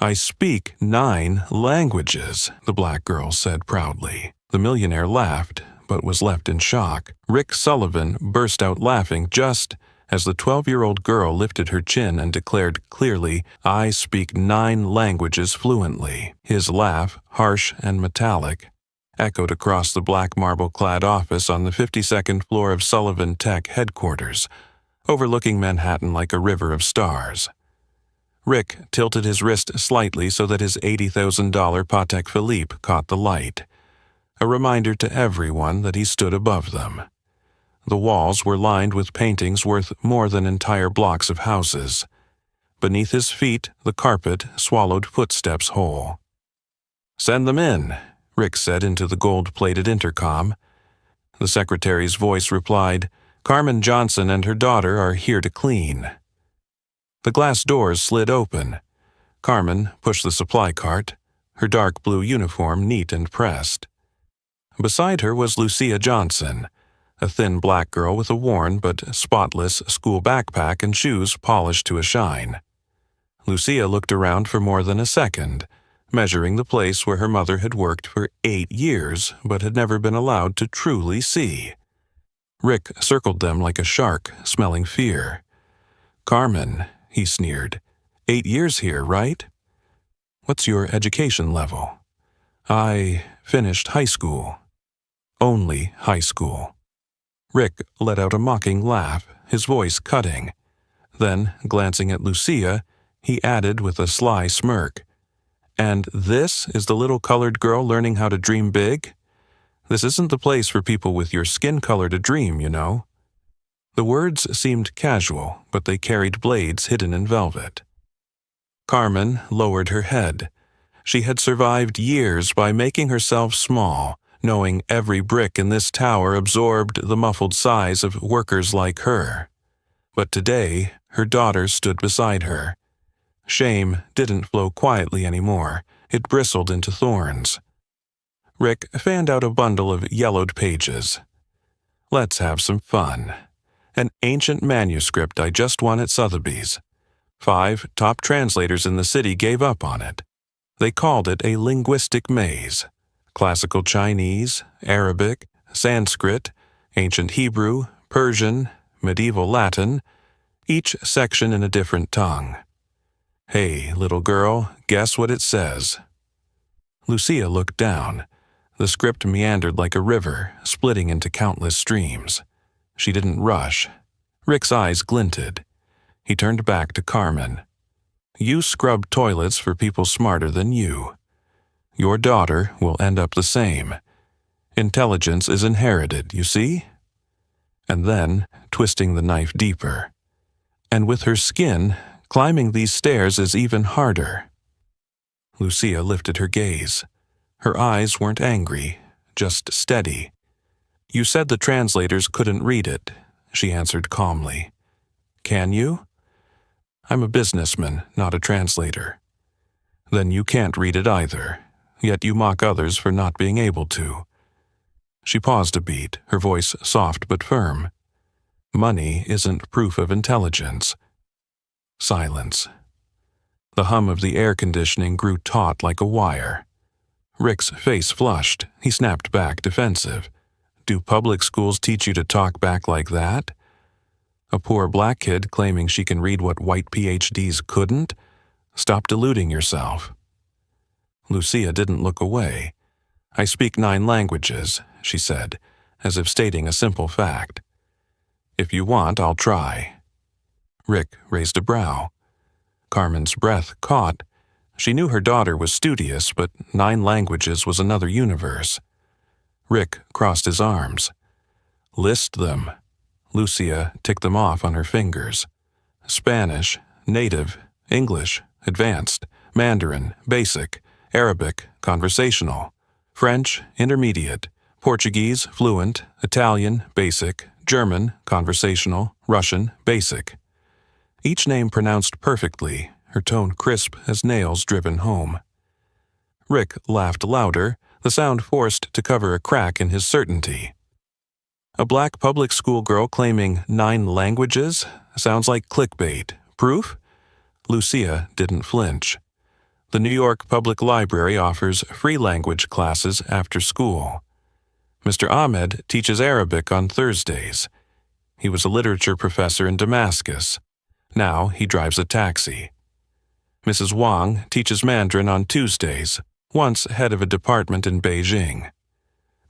"I speak 9 languages," the black girl said proudly. The millionaire laughed, but was left in shock. Rick Sullivan burst out laughing just as the 12-year-old girl lifted her chin and declared clearly, "I speak 9 languages fluently." His laugh, harsh and metallic, echoed across the black marble-clad office on the 52nd floor of Sullivan Tech headquarters, overlooking Manhattan like a river of stars. Rick tilted his wrist slightly so that his $80,000 Patek Philippe caught the light, a reminder to everyone that he stood above them. The walls were lined with paintings worth more than entire blocks of houses. Beneath his feet, the carpet swallowed footsteps whole. "Send them in," Rick said into the gold-plated intercom. The secretary's voice replied, "Carmen Johnson and her daughter are here to clean." The glass doors slid open. Carmen pushed the supply cart, her dark blue uniform neat and pressed. Beside her was Lucia Johnson, a thin black girl with a worn but spotless school backpack and shoes polished to a shine. Lucia looked around for more than a second, measuring the place where her mother had worked for 8 years but had never been allowed to truly see. Rick circled them like a shark, smelling fear. "Carmen," he sneered, "8 years here, right? What's your education level?" "I finished high school." "Only high school." Rick let out a mocking laugh, his voice cutting. Then, glancing at Lucia, he added with a sly smirk, "And this is the little colored girl learning how to dream big? This isn't the place for people with your skin color to dream, you know." The words seemed casual, but they carried blades hidden in velvet. Carmen lowered her head. She had survived years by making herself small, knowing every brick in this tower absorbed the muffled sighs of workers like her. But today, her daughter stood beside her. Shame didn't flow quietly anymore. It bristled into thorns. Rick fanned out a bundle of yellowed pages. "Let's have some fun. An ancient manuscript I just won at Sotheby's. 5 top translators in the city gave up on it. They called it a linguistic maze. Classical Chinese, Arabic, Sanskrit, ancient Hebrew, Persian, medieval Latin, each section in a different tongue. Hey, little girl, guess what it says?" Lucia looked down. The script meandered like a river, splitting into countless streams. She didn't rush. Rick's eyes glinted. He turned back to Carmen. "You scrub toilets for people smarter than you. Your daughter will end up the same. Intelligence is inherited, you see?" And then, twisting the knife deeper. "And with her skin, climbing these stairs is even harder." Lucia lifted her gaze. Her eyes weren't angry, just steady. "You said the translators couldn't read it," she answered calmly. "Can you?" "I'm a businessman, not a translator." "Then you can't read it either. Yet you mock others for not being able to." She paused a beat, her voice soft but firm. "Money isn't proof of intelligence." Silence. The hum of the air conditioning grew taut like a wire. Rick's face flushed. He snapped back, defensive. "Do public schools teach you to talk back like that? A poor black kid claiming she can read what white PhDs couldn't? Stop deluding yourself." Lucia didn't look away. "I speak 9 languages," she said, as if stating a simple fact. "If you want, I'll try." Rick raised a brow. Carmen's breath caught. She knew her daughter was studious, but 9 languages was another universe. Rick crossed his arms. "List them." Lucia ticked them off on her fingers. "Spanish, native, English, advanced, Mandarin, basic, Arabic, conversational, French, intermediate, Portuguese, fluent, Italian, basic, German, conversational, Russian, basic." Each name pronounced perfectly, her tone crisp as nails driven home. Rick laughed louder, the sound forced to cover a crack in his certainty. "A black public school girl claiming 9 languages? Sounds like clickbait. Proof?" Lucia didn't flinch. The New York Public Library offers free language classes after school. Mr. Ahmed teaches Arabic on Thursdays. He was a literature professor in Damascus. Now he drives a taxi. Mrs. Wang teaches Mandarin on Tuesdays, once head of a department in Beijing.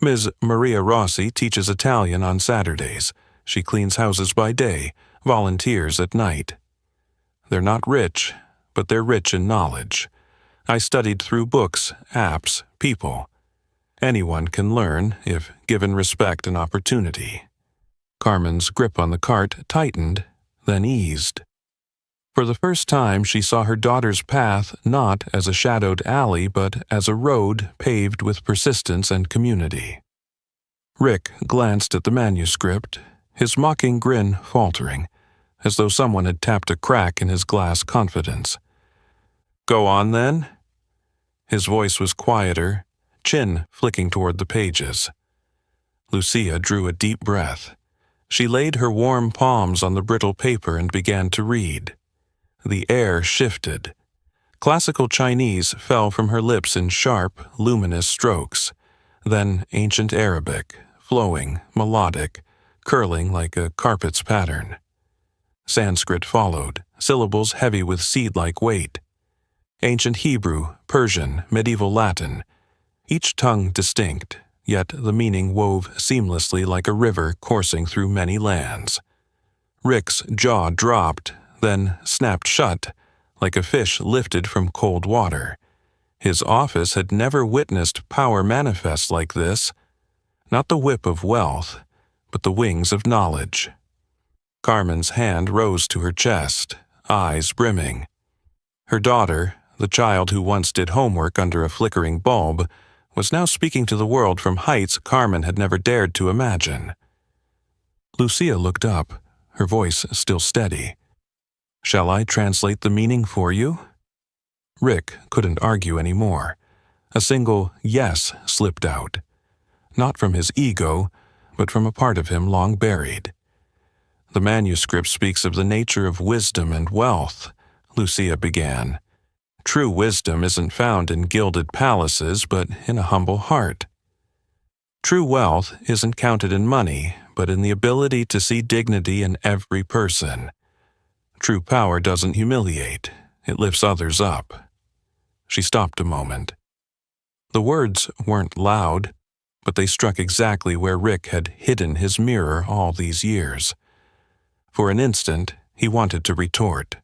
Ms. Maria Rossi teaches Italian on Saturdays. She cleans houses by day, volunteers at night. They're not rich, but they're rich in knowledge. I studied through books, apps, people. Anyone can learn if given respect and opportunity. Carmen's grip on the cart tightened, then eased. For the first time, she saw her daughter's path not as a shadowed alley, but as a road paved with persistence and community. Rick glanced at the manuscript, his mocking grin faltering, as though someone had tapped a crack in his glass confidence. "Go on, then?" His voice was quieter, chin flicking toward the pages. Lucia drew a deep breath. She laid her warm palms on the brittle paper and began to read. The air shifted. Classical Chinese fell from her lips in sharp, luminous strokes, then ancient Arabic, flowing, melodic, curling like a carpet's pattern. Sanskrit followed, syllables heavy with seed-like weight. Ancient Hebrew, Persian, medieval Latin, each tongue distinct, yet the meaning wove seamlessly like a river coursing through many lands. Rick's jaw dropped, then snapped shut, like a fish lifted from cold water. His office had never witnessed power manifest like this, not the whip of wealth, but the wings of knowledge. Carmen's hand rose to her chest, eyes brimming. Her daughter, the child who once did homework under a flickering bulb, was now speaking to the world from heights Carmen had never dared to imagine. Lucia looked up, her voice still steady. "Shall I translate the meaning for you?" Rick couldn't argue any more. A single yes slipped out. Not from his ego, but from a part of him long buried. "The manuscript speaks of the nature of wisdom and wealth," Lucia began. "True wisdom isn't found in gilded palaces, but in a humble heart. True wealth isn't counted in money, but in the ability to see dignity in every person. True power doesn't humiliate, it lifts others up." She stopped a moment. The words weren't loud, but they struck exactly where Rick had hidden his mirror all these years. For an instant, he wanted to retort,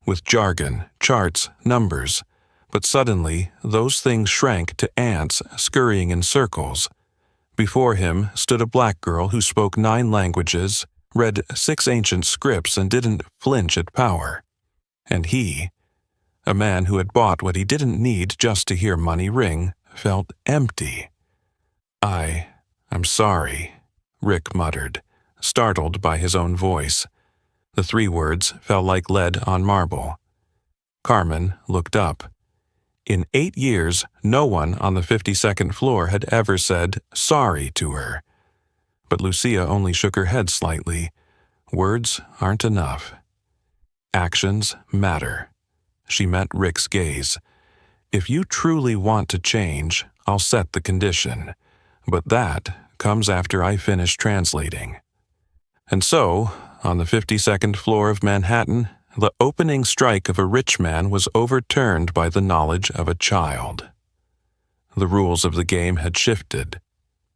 with jargon, charts, numbers, but suddenly those things shrank to ants scurrying in circles. Before him stood a black girl who spoke 9 languages, read 6 ancient scripts, and didn't flinch at power. And he, a man who had bought what he didn't need just to hear money ring, felt empty. I'm sorry," Rick muttered, startled by his own voice. The 3 words fell like lead on marble. Carmen looked up. In 8 years, no one on the 52nd floor had ever said sorry to her. But Lucia only shook her head slightly. Words aren't enough. Actions matter. She met Rick's gaze. "If you truly want to change, I'll set the condition. But that comes after I finish translating." And so, on the 52nd floor of Manhattan, the opening strike of a rich man was overturned by the knowledge of a child. The rules of the game had shifted.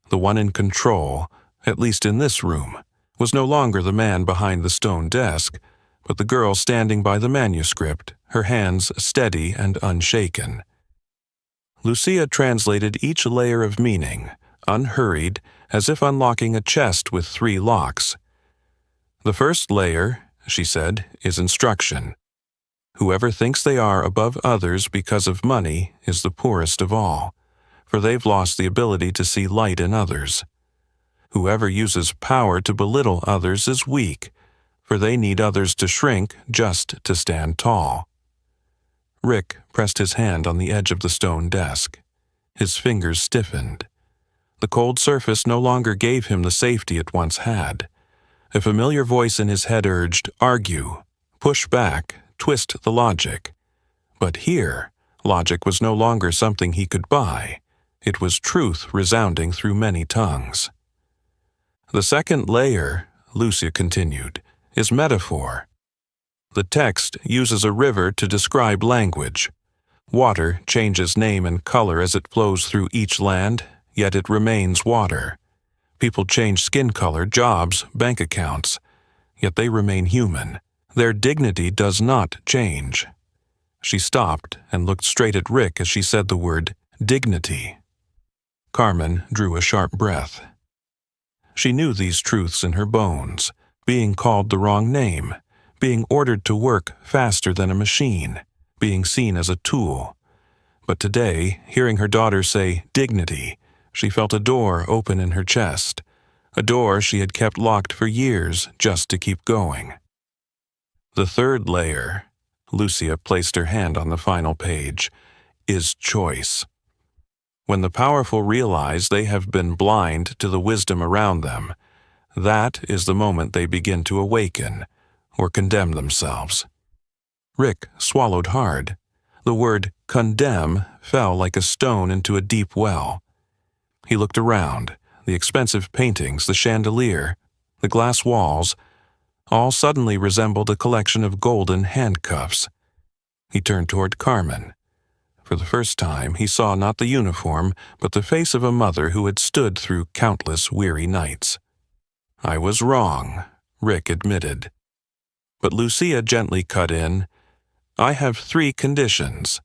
The one in control, at least in this room, was no longer the man behind the stone desk, but the girl standing by the manuscript, her hands steady and unshaken. Lucia translated each layer of meaning, unhurried, as if unlocking a chest with 3 locks. "The first layer," she said, "is instruction. Whoever thinks they are above others because of money is the poorest of all, for they've lost the ability to see light in others. Whoever uses power to belittle others is weak, for they need others to shrink just to stand tall." Rick pressed his hand on the edge of the stone desk. His fingers stiffened. The cold surface no longer gave him the safety it once had. A familiar voice in his head urged, "Argue, push back, twist the logic." But here, Logic was no longer something he could buy. It was truth resounding through many tongues. The second layer, Lucia continued, is metaphor. The text uses a river to describe language. Water changes name and color as it flows through each land, yet it remains water. People change skin color, jobs, bank accounts, yet they remain human. Their dignity does not change. She stopped and looked straight at Rick as she said the word dignity. Carmen drew a sharp breath. She knew these truths in her bones, being called the wrong name, being ordered to work faster than a machine, being seen as a tool. But today, hearing her daughter say dignity, she felt a door open in her chest, a door she had kept locked for years just to keep going. The third layer, Lucia placed her hand on the final page, is choice. When the powerful realize they have been blind to the wisdom around them, that is the moment they begin to awaken or condemn themselves. Rick swallowed hard. The word condemn fell like a stone into a deep well. He looked around. The expensive paintings, the chandelier, the glass walls, all suddenly resembled a collection of golden handcuffs. He turned toward Carmen. For the first time, he saw not the uniform, but the face of a mother who had stood through countless weary nights. "I was wrong," Rick admitted. But Lucia gently cut in, "I have 3 conditions.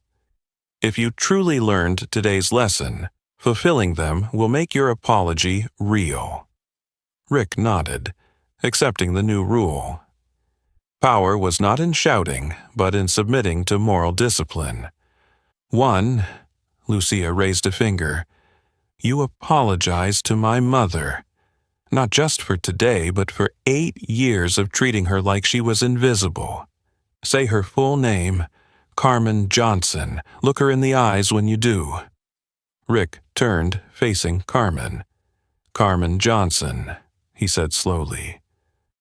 If you truly learned today's lesson, fulfilling them will make your apology real." Rick nodded, accepting the new rule. Power was not in shouting, but in submitting to moral discipline. 1, Lucia raised a finger, "You apologize to my mother. Not just for today, but for 8 years of treating her like she was invisible. Say her full name, Carmen Johnson. Look her in the eyes when you do." Rick turned, facing Carmen. "Carmen Johnson," he said slowly.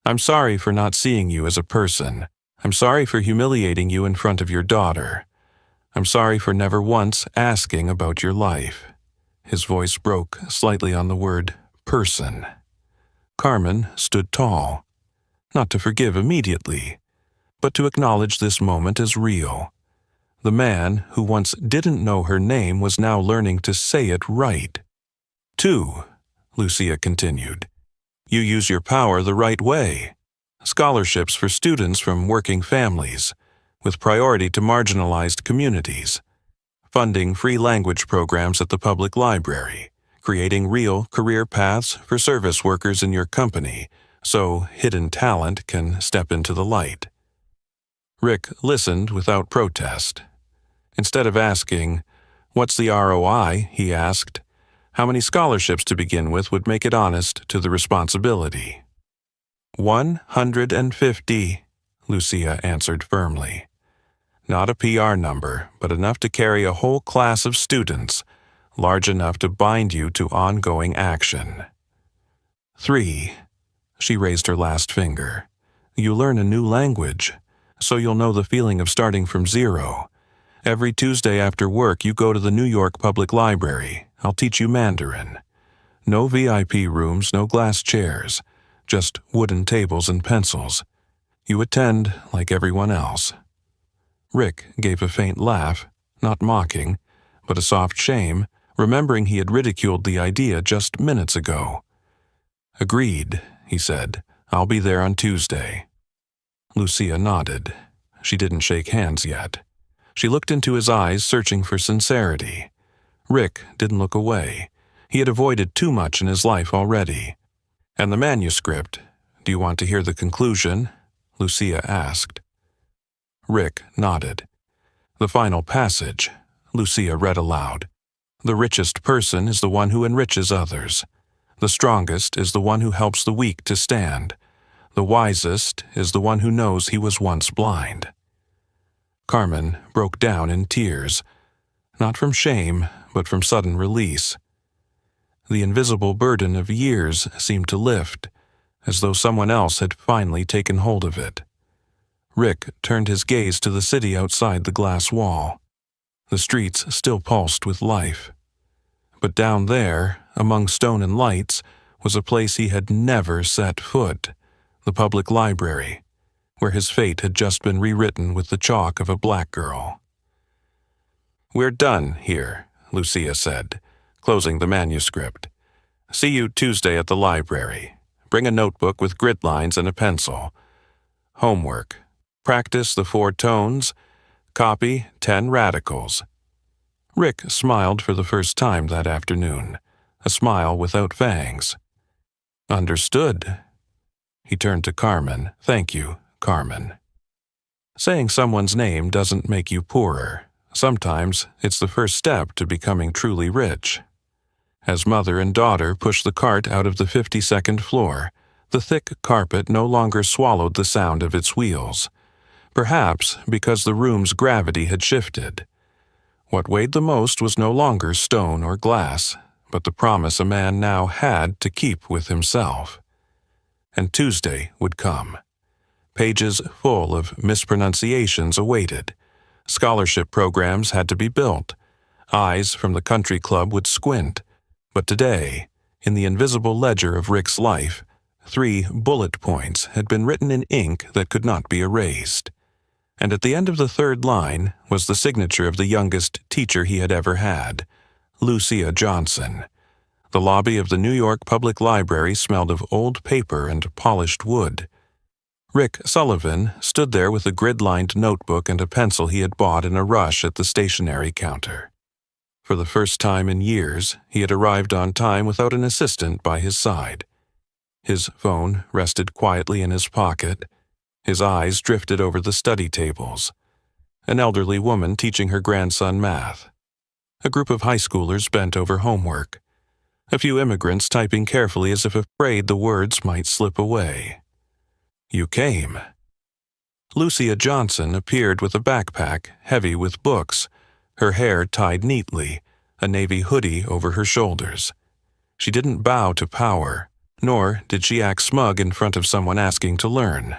"I'm sorry for not seeing you as a person. I'm sorry for humiliating you in front of your daughter. I'm sorry for never once asking about your life." His voice broke slightly on the word person. Carmen stood tall, not to forgive immediately, but to acknowledge this moment as real. The man who once didn't know her name was now learning to say it right. 2, Lucia continued, "You use your power the right way. Scholarships for students from working families, with priority to marginalized communities. Funding free language programs at the public library. Creating real career paths for service workers in your company, so hidden talent can step into the light." Rick listened without protest. Instead of asking, "What's the ROI?" he asked, "How many scholarships to begin with would make it honest to the responsibility?" 150, Lucia answered firmly. "Not a PR number, but enough to carry a whole class of students, large enough to bind you to ongoing action." 3, she raised her last finger. "You learn a new language, so you'll know the feeling of starting from zero. Every Tuesday after work, you go to the New York Public Library. I'll teach you Mandarin. No VIP rooms, no glass chairs, just wooden tables and pencils. You attend like everyone else." Rick gave a faint laugh, not mocking, but a soft shame, remembering he had ridiculed the idea just minutes ago. "Agreed," he said. "I'll be there on Tuesday." Lucia nodded. She didn't shake hands yet. She looked into his eyes, searching for sincerity. Rick didn't look away. He had avoided too much in his life already. "And the manuscript, do you want to hear the conclusion?" Lucia asked. Rick nodded. "The final passage," Lucia read aloud. "The richest person is the one who enriches others. The strongest is the one who helps the weak to stand. The wisest is the one who knows he was once blind." Carmen broke down in tears, not from shame, but from sudden release. The invisible burden of years seemed to lift, as though someone else had finally taken hold of it. Rick turned his gaze to the city outside the glass wall. The streets still pulsed with life. But down there, among stone and lights, was a place he had never set foot, the public library, where his fate had just been rewritten with the chalk of a black girl. "We're done here," Lucia said, closing the manuscript. "See you Tuesday at the library. Bring a notebook with grid lines and a pencil. Homework. Practice the 4 tones. Copy 10 radicals." Rick smiled for the first time that afternoon, a smile without fangs. "Understood." He turned to Carmen. "Thank you, Carmen." Saying someone's name doesn't make you poorer. Sometimes it's the first step to becoming truly rich. As mother and daughter pushed the cart out of the 52nd floor, the thick carpet no longer swallowed the sound of its wheels. Perhaps because the room's gravity had shifted. What weighed the most was no longer stone or glass, but the promise a man now had to keep with himself. And Tuesday would come. Pages full of mispronunciations awaited. Scholarship programs had to be built. Eyes from the country club would squint. But today, in the invisible ledger of Rick's life, 3 bullet points had been written in ink that could not be erased. And at the end of the 3rd line was the signature of the youngest teacher he had ever had, Lucia Johnson. The lobby of the New York Public Library smelled of old paper and polished wood. Rick Sullivan stood there with a grid-lined notebook and a pencil he had bought in a rush at the stationery counter. For the first time in years, he had arrived on time without an assistant by his side. His phone rested quietly in his pocket. His eyes drifted over the study tables. An elderly woman teaching her grandson math. A group of high schoolers bent over homework. A few immigrants typing carefully as if afraid the words might slip away. "You came." Lucia Johnson appeared with a backpack heavy with books, her hair tied neatly, a navy hoodie over her shoulders. She didn't bow to power, nor did she act smug in front of someone asking to learn.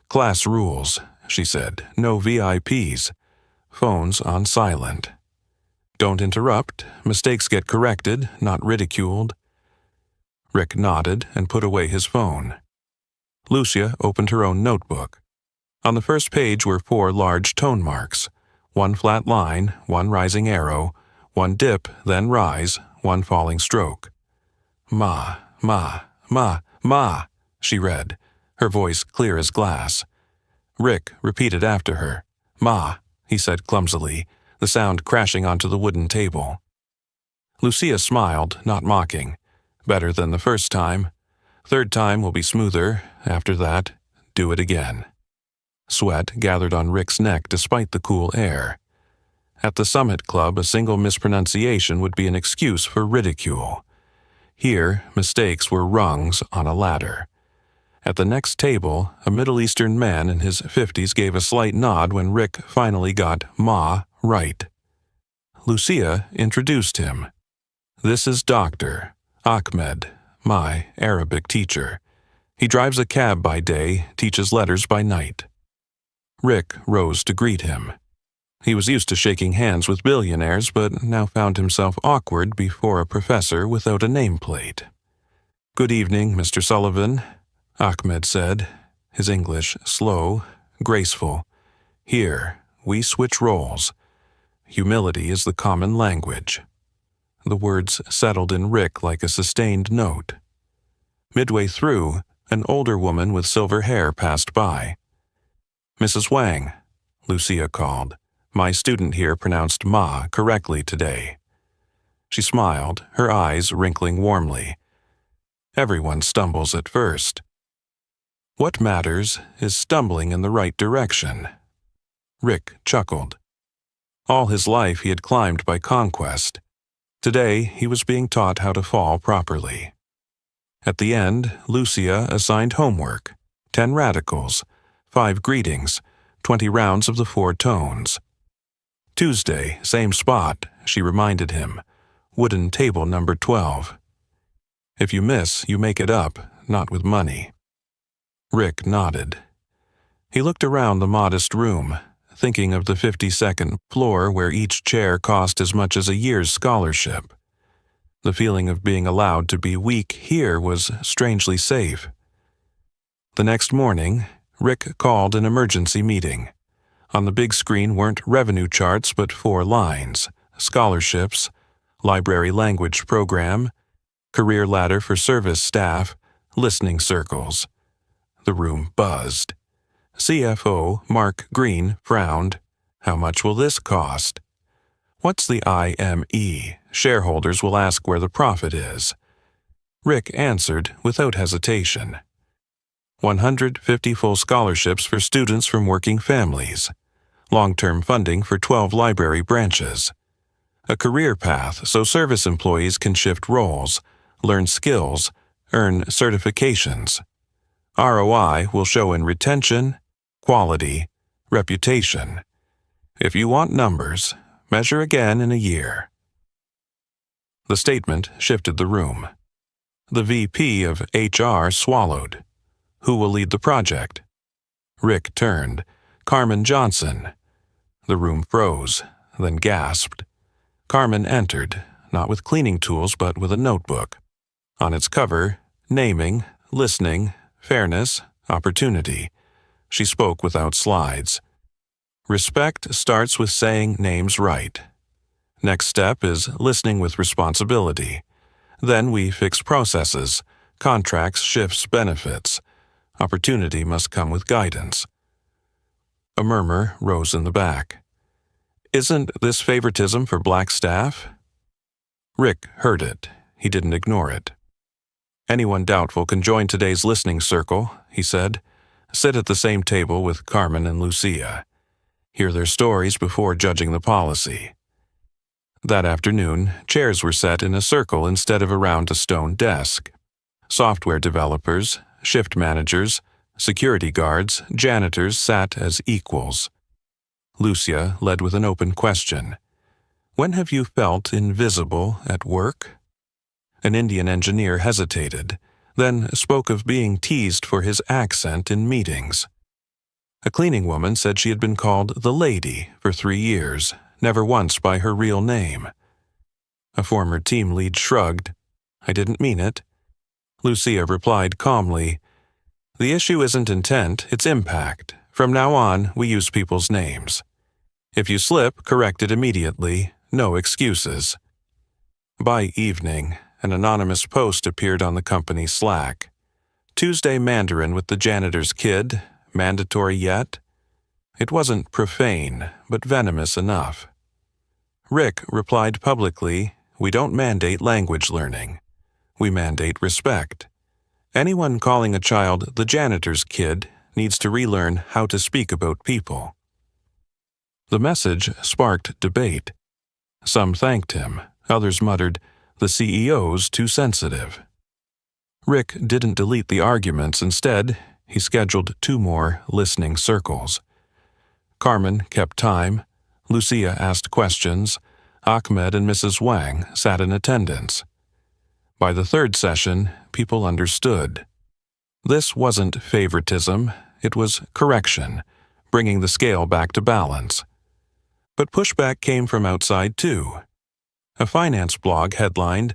"Class rules," she said. "No VIPs. Phones on silent. Don't interrupt. Mistakes get corrected, not ridiculed." Rick nodded and put away his phone. Lucia opened her own notebook. On the first page were 4 large tone marks, 1 flat line, 1 rising arrow, 1 dip, then rise, 1 falling stroke. "Ma, ma, ma, ma," she read, her voice clear as glass. Rick repeated after her. "Ma," he said clumsily, the sound crashing onto the wooden table. Lucia smiled, not mocking. "Better than the first time. 3rd time will be smoother. After that, do it again." Sweat gathered on Rick's neck despite the cool air. At the Summit Club, a single mispronunciation would be an excuse for ridicule. Here, mistakes were rungs on a ladder. At the next table, a Middle Eastern man in his 50s gave a slight nod when Rick finally got "ma" right. Lucia introduced him. "This is Dr. Ahmed, my Arabic teacher. He drives a cab by day, teaches letters by night." Rick rose to greet him. He was used to shaking hands with billionaires, but now found himself awkward before a professor without a nameplate. "Good evening, Mr. Sullivan," Ahmed said, his English slow, graceful. "Here, we switch roles. Humility is the common language." The words settled in Rick like a sustained note. Midway through, an older woman with silver hair passed by. "Mrs. Wang," Lucia called. "My student here pronounced ma correctly today." She smiled, her eyes wrinkling warmly. Everyone stumbles at first. What matters is stumbling in the right direction. Rick chuckled. All his life he had climbed by conquest. Today he was being taught how to fall properly. At the end, Lucia assigned homework, 10 radicals, 5 greetings, 20 rounds of the 4 tones. "Tuesday, same spot," she reminded him. "Wooden table number 12. If you miss, you make it up, not with money." Rick nodded. He looked around the modest room, thinking of the 52nd floor where each chair cost as much as a year's scholarship. The feeling of being allowed to be weak here was strangely safe. The next morning, Rick called an emergency meeting. On the big screen weren't revenue charts but 4 lines: scholarships, library language program, career ladder for service staff, listening circles. The room buzzed. CFO Mark Green frowned. How much will this cost? What's the IME? Shareholders will ask where the profit is. Rick answered without hesitation. 150 full scholarships for students from working families. Long-term funding for 12 library branches. A career path so service employees can shift roles, learn skills, earn certifications. ROI will show in retention, quality, reputation. If you want numbers, measure again in a year. The statement shifted the room. The VP of HR swallowed. Who will lead the project? Rick turned. Carmen Johnson. The room froze, then gasped. Carmen entered, not with cleaning tools but with a notebook. On its cover, naming, listening, fairness, opportunity. She spoke without slides. Respect starts with saying names right. Next step is listening with responsibility. Then we fix processes, contracts, shifts, benefits. Opportunity must come with guidance. A murmur rose in the back. Isn't this favoritism for black staff? Rick heard it. He didn't ignore it. Anyone doubtful can join today's listening circle, he said. Sit at the same table with Carmen and Lucia. Hear their stories before judging the policy. That afternoon, chairs were set in a circle instead of around a stone desk. Software developers, shift managers, security guards, janitors sat as equals. Lucia led with an open question. When have you felt invisible at work? An Indian engineer hesitated, then spoke of being teased for his accent in meetings. A cleaning woman said she had been called the lady for 3 years, never once by her real name. A former team lead shrugged. I didn't mean it. Lucia replied calmly, the issue isn't intent, it's impact. From now on, we use people's names. If you slip, correct it immediately, no excuses. By evening, an anonymous post appeared on the company Slack. Tuesday Mandarin with the janitor's kid, mandatory yet? It wasn't profane, but venomous enough. Rick replied publicly, we don't mandate language learning. We mandate respect. Anyone calling a child the janitor's kid needs to relearn how to speak about people. The message sparked debate. Some thanked him, others muttered, the CEO's too sensitive. Rick didn't delete the arguments. Instead, he scheduled 2 more listening circles. Carmen kept time. Lucia asked questions. Ahmed and Mrs. Wang sat in attendance. By the 3rd session, people understood. This wasn't favoritism, it was correction, bringing the scale back to balance. But pushback came from outside too. A finance blog headlined,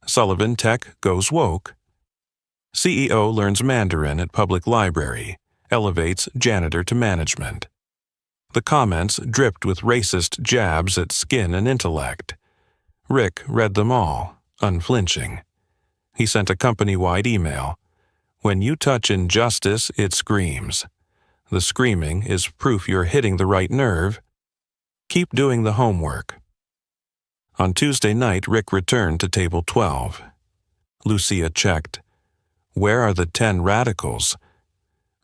Sullivan Tech Goes Woke. CEO learns Mandarin at public library, elevates janitor to management. The comments dripped with racist jabs at skin and intellect. Rick read them all, unflinching. He sent a company-wide email. When you touch injustice, it screams. The screaming is proof you're hitting the right nerve. Keep doing the homework. On Tuesday night, Rick returned to table 12. Lucia checked. Where are the 10 radicals?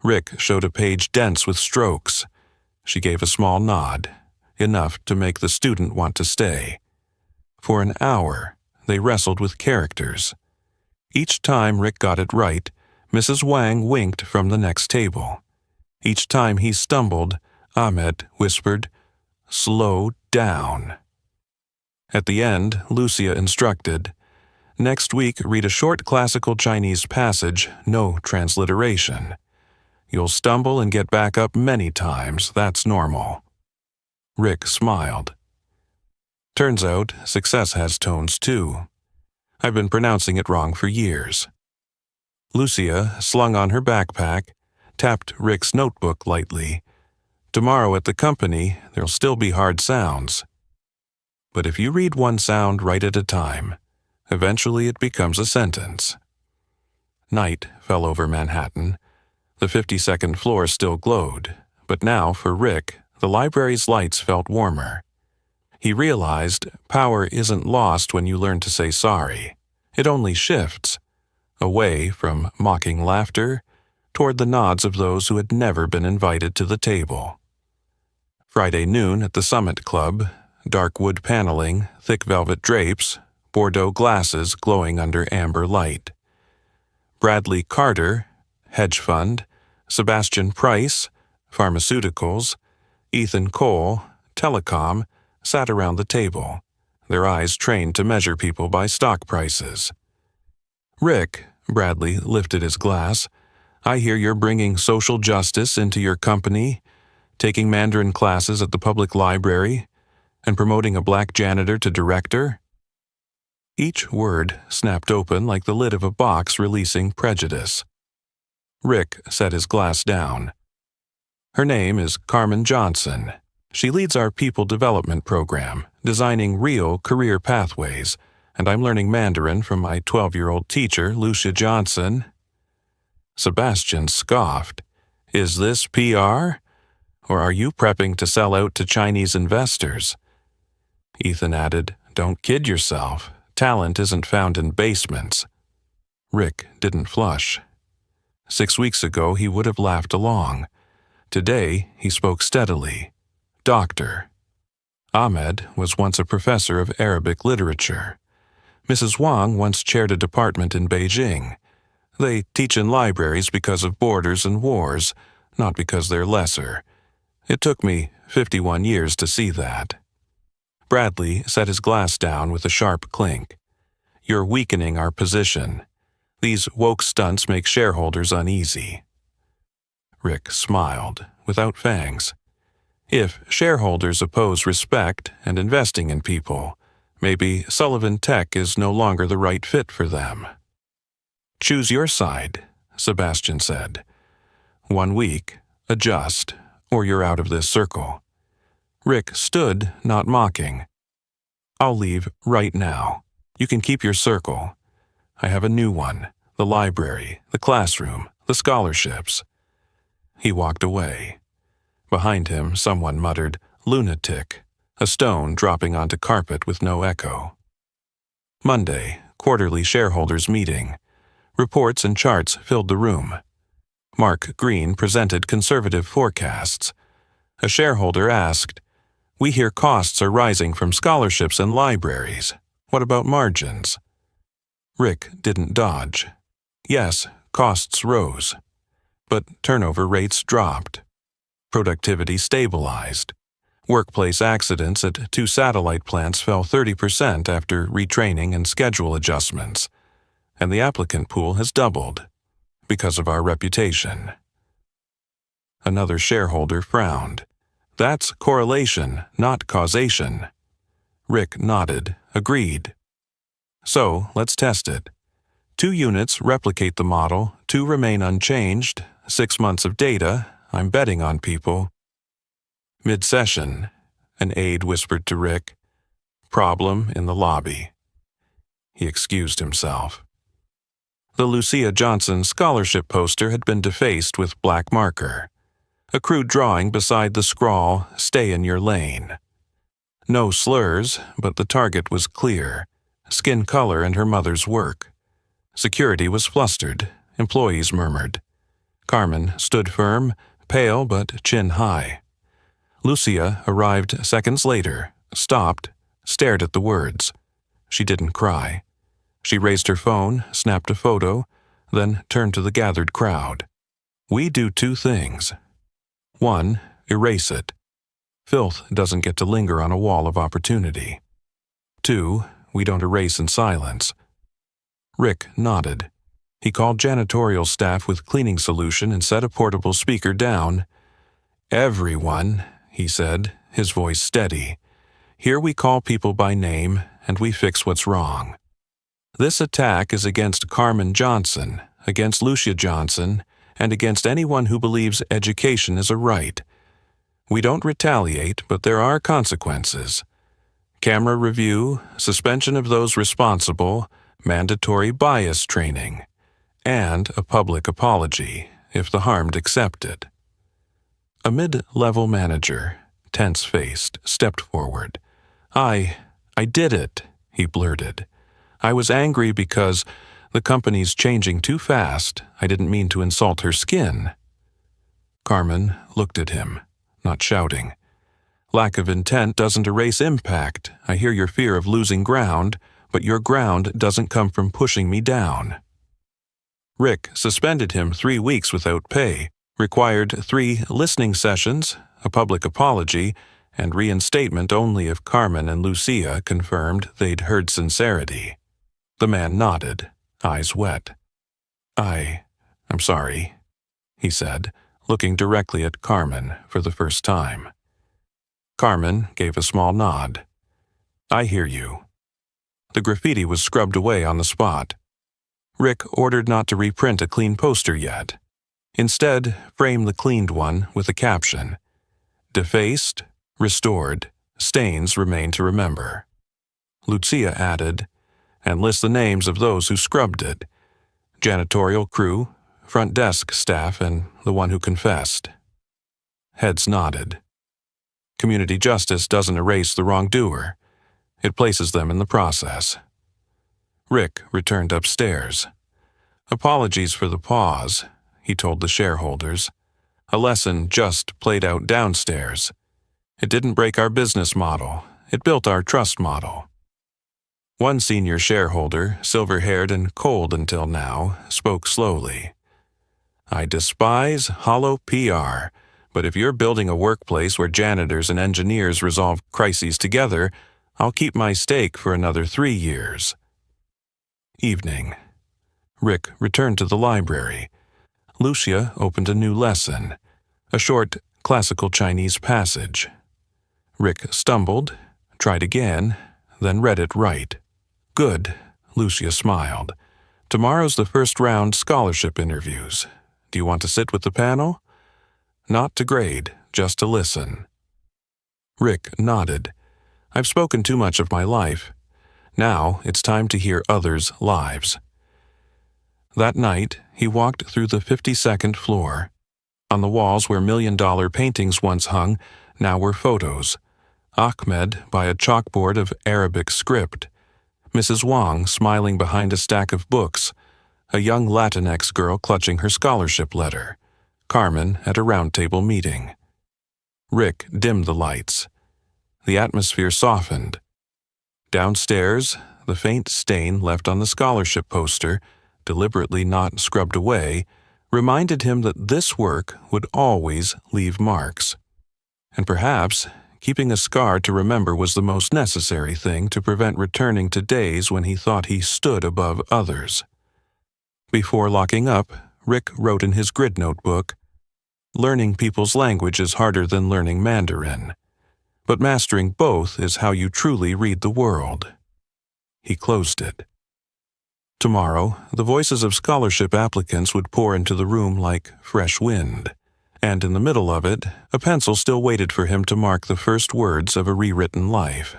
Rick showed a page dense with strokes. She gave a small nod, enough to make the student want to stay. For an hour, they wrestled with characters. Each time Rick got it right, Mrs. Wang winked from the next table. Each time he stumbled, Ahmed whispered, slow down. At the end, Lucia instructed, next week read a short classical Chinese passage, no transliteration. You'll stumble and get back up many times, that's normal. Rick smiled. Turns out, success has tones too. I've been pronouncing it wrong for years. Lucia, slung on her backpack, tapped Rick's notebook lightly. Tomorrow at the company, there'll still be hard sounds. But if you read one sound right at a time, eventually it becomes a sentence. Night fell over Manhattan. The 52nd floor still glowed, but now, for Rick, the library's lights felt warmer. He realized power isn't lost when you learn to say sorry. It only shifts, away from mocking laughter toward the nods of those who had never been invited to the table. Friday noon at the Summit Club, dark wood paneling, thick velvet drapes, Bordeaux glasses glowing under amber light. Bradley Carter, hedge fund, Sebastian Price, pharmaceuticals, Ethan Cole, telecom, sat around the table, their eyes trained to measure people by stock prices. Rick, Bradley lifted his glass, I hear you're bringing social justice into your company, taking Mandarin classes at the public library, and promoting a black janitor to director. Each word snapped open like the lid of a box releasing prejudice. Rick set his glass down. Her name is Carmen Johnson. She leads our people development program, designing real career pathways, and I'm learning Mandarin from my 12-year-old teacher, Lucia Johnson. Sebastian scoffed. Is this PR? Or are you prepping to sell out to Chinese investors? Ethan added, Don't kid yourself. Talent isn't found in basements. Rick didn't flush. 6 weeks ago, he would have laughed along. Today, he spoke steadily. Doctor. Ahmed was once a professor of Arabic literature. Mrs. Wang once chaired a department in Beijing. They teach in libraries because of borders and wars, not because they're lesser. It took me 51 years to see that. Bradley set his glass down with a sharp clink. You're weakening our position. These woke stunts make shareholders uneasy. Rick smiled, without fangs. If shareholders oppose respect and investing in people, maybe Sullivan Tech is no longer the right fit for them. Choose your side, Sebastian said. 1 week, adjust, or you're out of this circle. Rick stood, not mocking. I'll leave right now. You can keep your circle. I have a new one, the library, the classroom, the scholarships. He walked away. Behind him, someone muttered, lunatic, a stone dropping onto carpet with no echo. Monday, quarterly shareholders' meeting. Reports and charts filled the room. Mark Green presented conservative forecasts. A shareholder asked, We hear costs are rising from scholarships and libraries. What about margins? Rick didn't dodge. Yes, costs rose. But turnover rates dropped. Productivity stabilized. Workplace accidents at 2 satellite plants fell 30% after retraining and schedule adjustments. And the applicant pool has doubled because of our reputation. Another shareholder frowned. That's correlation, not causation. Rick nodded, agreed. So, let's test it. 2 units replicate the model, 2 remain unchanged, 6 months of data, I'm betting on people. Mid-session, an aide whispered to Rick. Problem in the lobby. He excused himself. The Lucia Johnson scholarship poster had been defaced with black marker. A crude drawing beside the scrawl, Stay in your lane. No slurs, but the target was clear. Skin color and her mother's work. Security was flustered. Employees murmured. Carmen stood firm, pale but chin high. Lucia arrived seconds later, stopped, stared at the words. She didn't cry. She raised her phone, snapped a photo, then turned to the gathered crowd. We do 2 things. 1, erase it. Filth doesn't get to linger on a wall of opportunity. 2, we don't erase in silence. Rick nodded. He called janitorial staff with cleaning solution and set a portable speaker down. Everyone, he said, his voice steady. "Here we call people by name, and we fix what's wrong. This attack is against Carmen Johnson, against Lucia Johnson, and against anyone who believes education is a right. We don't retaliate, but there are consequences. Camera review, suspension of those responsible, mandatory bias training, and a public apology, if the harmed accept it." A mid-level manager, tense-faced, stepped forward. I did it," he blurted. "I was angry because the company's changing too fast. I didn't mean to insult her skin." Carmen looked at him, not shouting. "Lack of intent doesn't erase impact. I hear your fear of losing ground, but your ground doesn't come from pushing me down." Rick suspended him 3 weeks without pay, required 3 listening sessions, a public apology, and reinstatement only if Carmen and Lucia confirmed they'd heard sincerity. The man nodded, eyes wet. I'm sorry," he said, looking directly at Carmen for the first time. Carmen gave a small nod. "I hear you." The graffiti was scrubbed away on the spot. Rick ordered not to reprint a clean poster yet. Instead, frame the cleaned one with a caption. "Defaced, restored, stains remain to remember." Lucia added, "And list the names of those who scrubbed it. Janitorial crew, front desk staff, and the one who confessed." Heads nodded. Community justice doesn't erase the wrongdoer. It places them in the process. Rick returned upstairs. "Apologies for the pause," he told the shareholders. "A lesson just played out downstairs. It didn't break our business model. It built our trust model." One senior shareholder, silver-haired and cold until now, spoke slowly. "I despise hollow PR, but if you're building a workplace where janitors and engineers resolve crises together, I'll keep my stake for another 3 years." Evening. Rick returned to the library. Lucia opened a new lesson, a short classical Chinese passage. Rick stumbled, tried again, then read it right. "Good," Lucia smiled. "Tomorrow's the first round scholarship interviews. Do you want to sit with the panel?" "Not to grade, just to listen." Rick nodded. "I've spoken too much of my life. Now it's time to hear others' lives." That night, he walked through the 52nd floor. On the walls where $1,000,000 paintings once hung, now were photos. Ahmed by a chalkboard of Arabic script. Mrs. Wang smiling behind a stack of books. A young Latinx girl clutching her scholarship letter. Carmen at a round-table meeting. Rick dimmed the lights. The atmosphere softened. Downstairs, the faint stain left on the scholarship poster, deliberately not scrubbed away, reminded him that this work would always leave marks. And perhaps keeping a scar to remember was the most necessary thing to prevent returning to days when he thought he stood above others. Before locking up, Rick wrote in his grid notebook, "Learning people's language is harder than learning Mandarin, but mastering both is how you truly read the world." He closed it. Tomorrow, the voices of scholarship applicants would pour into the room like fresh wind, and in the middle of it, a pencil still waited for him to mark the first words of a rewritten life.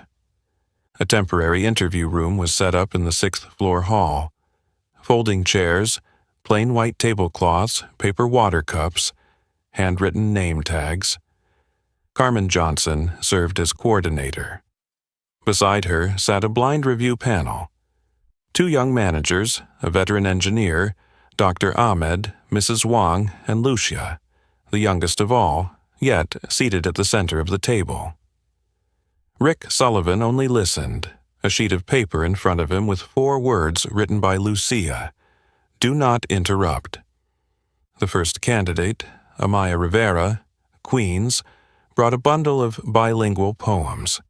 A temporary interview room was set up in the 6th-floor hall. Folding chairs, plain white tablecloths, paper water cups, handwritten name tags. Carmen Johnson served as coordinator. Beside her sat a blind review panel. 2 young managers, a veteran engineer, Dr. Ahmed, Mrs. Wang, and Lucia, the youngest of all, yet seated at the center of the table. Rick Sullivan only listened, a sheet of paper in front of him with 4 words written by Lucia. "Do not interrupt." The first candidate, Amaya Rivera, Queens, brought a bundle of bilingual poems.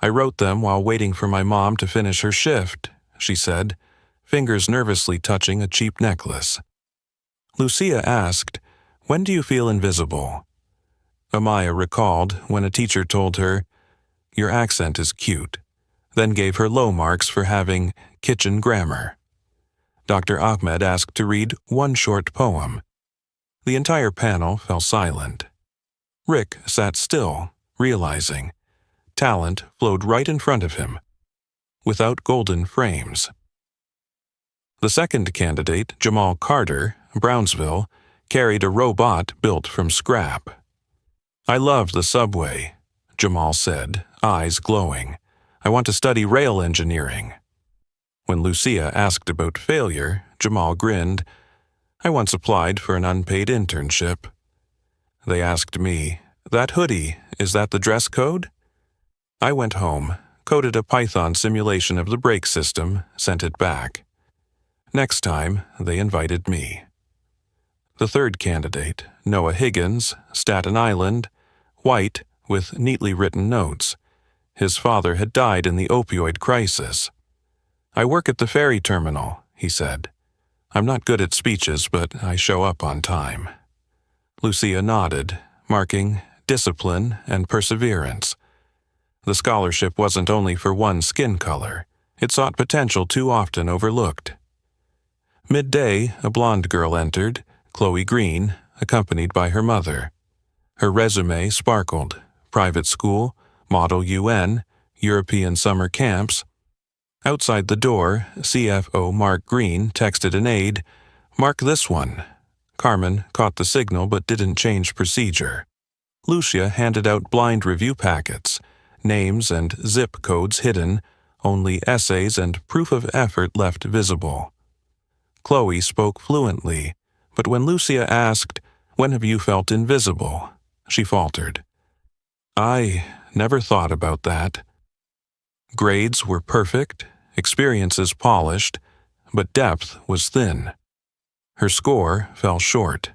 "I wrote them while waiting for my mom to finish her shift," she said, fingers nervously touching a cheap necklace. Lucia asked, "When do you feel invisible?" Amaya recalled when a teacher told her, "Your accent is cute," then gave her low marks for having kitchen grammar. Dr. Ahmed asked to read one short poem. The entire panel fell silent. Rick sat still, realizing talent flowed right in front of him, without golden frames. The second candidate, Jamal Carter, Brownsville, carried a robot built from scrap. "I love the subway," Jamal said, eyes glowing. "I want to study rail engineering." When Lucia asked about failure, Jamal grinned. "I once applied for an unpaid internship. They asked me, 'That hoodie, is that the dress code?' I went home, coded a Python simulation of the brake system, sent it back. Next time, they invited me." The third candidate, Noah Higgins, Staten Island, white, with neatly written notes. His father had died in the opioid crisis. "I work at the ferry terminal," he said. "I'm not good at speeches, but I show up on time." Lucia nodded, marking discipline and perseverance. The scholarship wasn't only for one skin color. It sought potential too often overlooked. Midday, a blonde girl entered, Chloe Green, accompanied by her mother. Her resume sparkled: private school, Model UN, European summer camps. Outside the door, CFO Mark Green texted an aide, "Mark this one." Carmen caught the signal but didn't change procedure. Lucia handed out blind review packets, names and zip codes hidden, only essays and proof of effort left visible. Chloe spoke fluently, but when Lucia asked, "When have you felt invisible?" she faltered. "I never thought about that." Grades were perfect, experiences polished, but depth was thin. Her score fell short.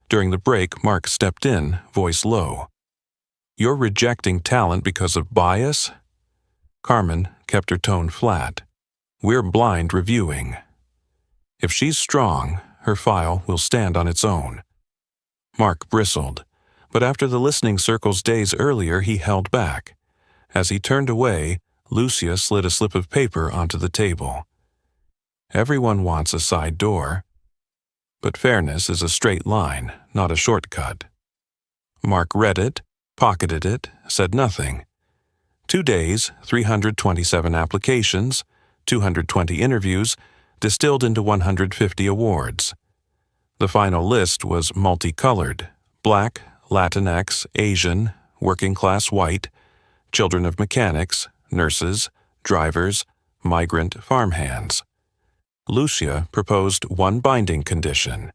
During the break, Mark stepped in, voice low. "You're rejecting talent because of bias?" Carmen kept her tone flat. "We're blind reviewing. If she's strong, her file will stand on its own." Mark bristled, but after the listening circles days earlier, he held back. As he turned away, Lucia slid a slip of paper onto the table. "Everyone wants a side door. But fairness is a straight line, not a shortcut." Mark read it, pocketed it, said nothing. 2 days, 327 applications, 220 interviews, distilled into 150 awards. The final list was multicolored: Black, Latinx, Asian, working class white, children of mechanics, nurses, drivers, migrant farmhands. Lucia proposed one binding condition.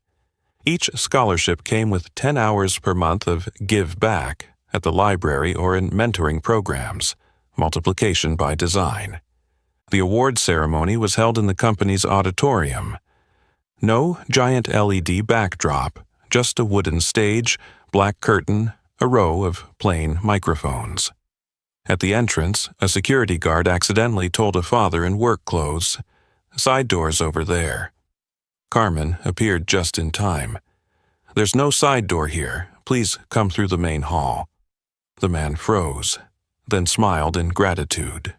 Each scholarship came with 10 hours per month of give back at the library or in mentoring programs, multiplication by design. The award ceremony was held in the company's auditorium. No giant LED backdrop, just a wooden stage, black curtain, a row of plain microphones. At the entrance, a security guard accidentally told a father in work clothes, "Side doors over there." Carmen appeared just in time. "There's no side door here. Please come through the main hall." The man froze, then smiled in gratitude.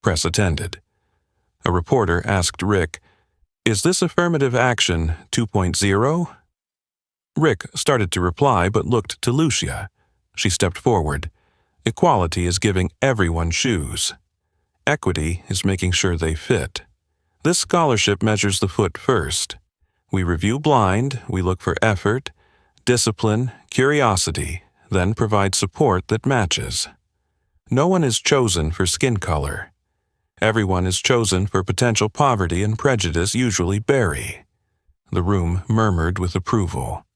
Press attended. A reporter asked Rick, "Is this affirmative action 2.0? Rick started to reply but looked to Lucia. She stepped forward. "Equality is giving everyone shoes. Equity is making sure they fit. This scholarship measures the foot first. We review blind, we look for effort, discipline, curiosity, then provide support that matches. No one is chosen for skin color. Everyone is chosen for potential poverty and prejudice usually bury." The room murmured with approval.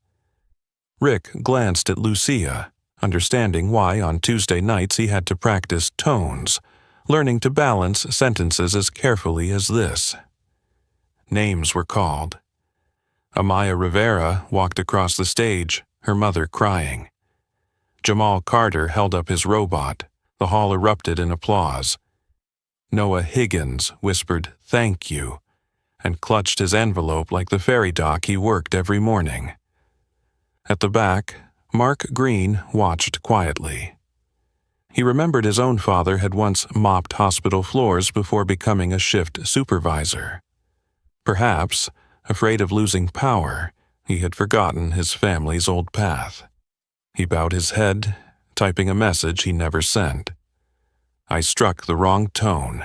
Rick glanced at Lucia, understanding why on Tuesday nights he had to practice tones, learning to balance sentences as carefully as this. Names were called. Amaya Rivera walked across the stage, her mother crying. Jamal Carter held up his robot. The hall erupted in applause. Noah Higgins whispered, "Thank you," and clutched his envelope like the ferry dock he worked every morning. At the back, Mark Green watched quietly. He remembered his own father had once mopped hospital floors before becoming a shift supervisor. Perhaps, afraid of losing power, he had forgotten his family's old path. He bowed his head, typing a message he never sent. I struck the wrong tone.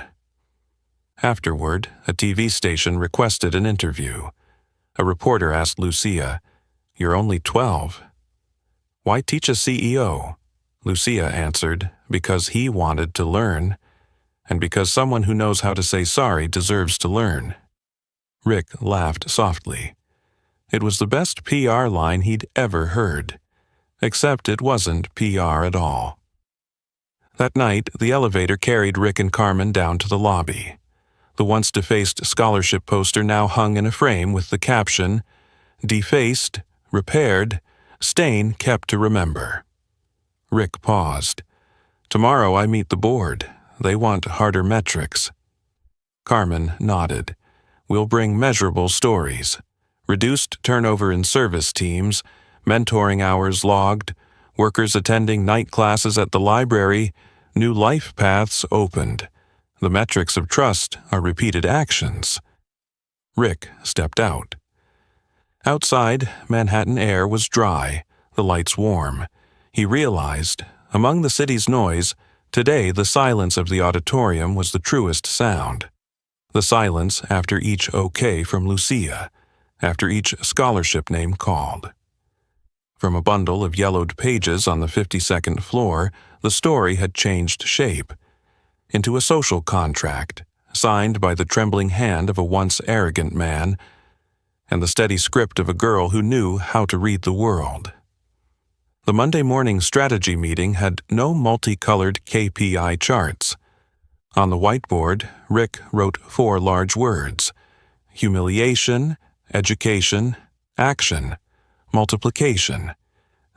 Afterward, a TV station requested an interview. A reporter asked Lucia, "You're only 12. Why teach a CEO?" Lucia answered, "Because he wanted to learn, and because someone who knows how to say sorry deserves to learn." Rick laughed softly. It was the best PR line he'd ever heard, except it wasn't PR at all. That night, the elevator carried Rick and Carmen down to the lobby. The once defaced scholarship poster now hung in a frame with the caption, "Defaced, repaired, stain kept to remember." Rick paused. "Tomorrow I meet the board. They want harder metrics." Carmen nodded. "We'll bring measurable stories. Reduced turnover in service teams, mentoring hours logged, workers attending night classes at the library, new life paths opened. The metrics of trust are repeated actions." Rick stepped out. Outside, Manhattan air was dry, the lights warm. He realized, among the city's noise, today the silence of the auditorium was the truest sound. The silence after each okay from Lucia, after each scholarship name called. From a bundle of yellowed pages on the 52nd floor, the story had changed shape into a social contract, signed by the trembling hand of a once arrogant man, and the steady script of a girl who knew how to read the world. The Monday morning strategy meeting had no multicolored KPI charts. On the whiteboard, Rick wrote 4 large words: humiliation, education, action, multiplication.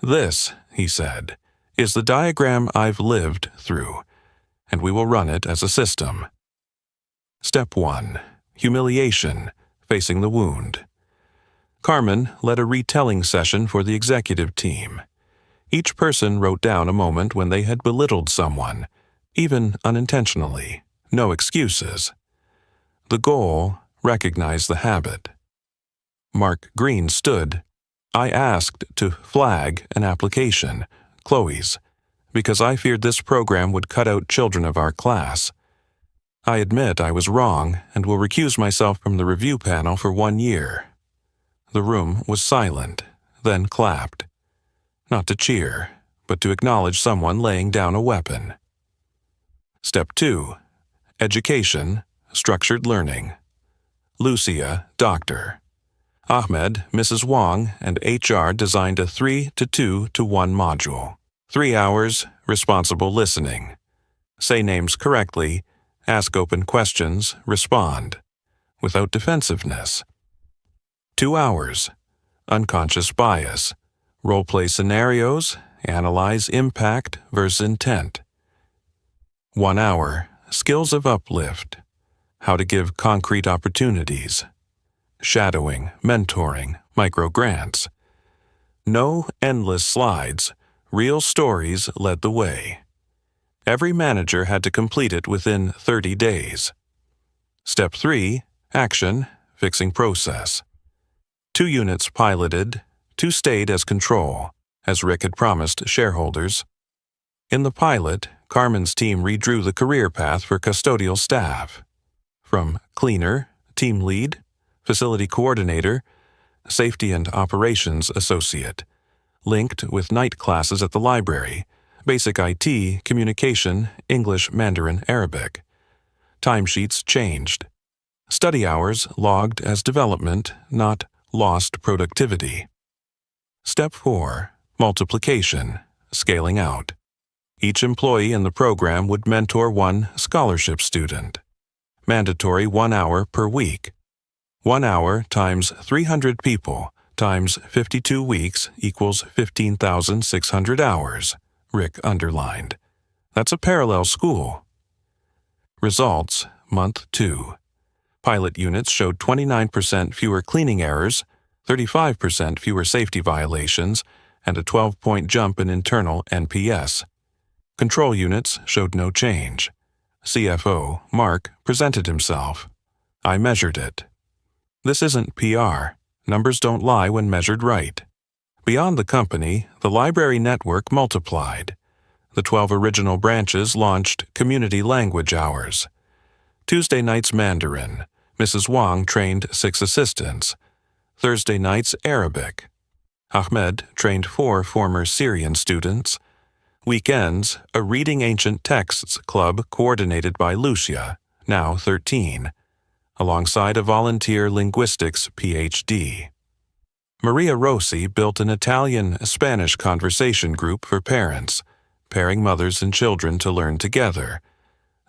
"This," he said, "is the diagram I've lived through, and we will run it as a system." Step 1. Humiliation, facing the wound. Carmen led a retelling session for the executive team. Each person wrote down a moment when they had belittled someone, even unintentionally. No excuses. The goal: recognize the habit. Mark Green stood. "I asked to flag an application, Chloe's, because I feared this program would cut out children of our class. I admit I was wrong and will recuse myself from the review panel for 1 year." The room was silent, then clapped. Not to cheer, but to acknowledge someone laying down a weapon. Step 2. Education, structured learning. Lucia, doctor. Ahmed, Mrs. Wong, and HR designed a 3-to-2-to-1 module. 3 hours, responsible listening. Say names correctly, ask open questions, respond. Without defensiveness. 2 hours, unconscious bias. Role-play scenarios, analyze impact versus intent. 1 hour, skills of uplift. How to give concrete opportunities. Shadowing, mentoring, micro-grants. No endless slides, real stories led the way. Every manager had to complete it within 30 days. Step 3, action, fixing process. 2 units piloted, 2 stayed as control, as Rick had promised shareholders. In the pilot, Carmen's team redrew the career path for custodial staff. From cleaner, team lead, facility coordinator, safety and operations associate, linked with night classes at the library, basic IT, communication, English, Mandarin, Arabic. Timesheets changed. Study hours logged as development, not lost productivity. Step 4. Multiplication, scaling out. Each employee in the program would mentor 1 scholarship student. Mandatory 1 hour per week. 1 hour times 300 people times 52 weeks equals 15,600 hours, Rick underlined. That's a parallel school. Results, month 2. Pilot units showed 29% fewer cleaning errors, 35% fewer safety violations, and a 12-point jump in internal NPS. Control units showed no change. CFO, Mark, presented himself. I measured it. This isn't PR. Numbers don't lie when measured right. Beyond the company, the library network multiplied. The 12 original branches launched community language hours. Tuesday nights Mandarin. Mrs. Wang trained 6 assistants. Thursday nights Arabic. Ahmed trained 4 former Syrian students. Weekends, a Reading Ancient Texts club coordinated by Lucia, now 13, alongside a volunteer linguistics PhD. Maria Rossi built an Italian-Spanish conversation group for parents, pairing mothers and children to learn together.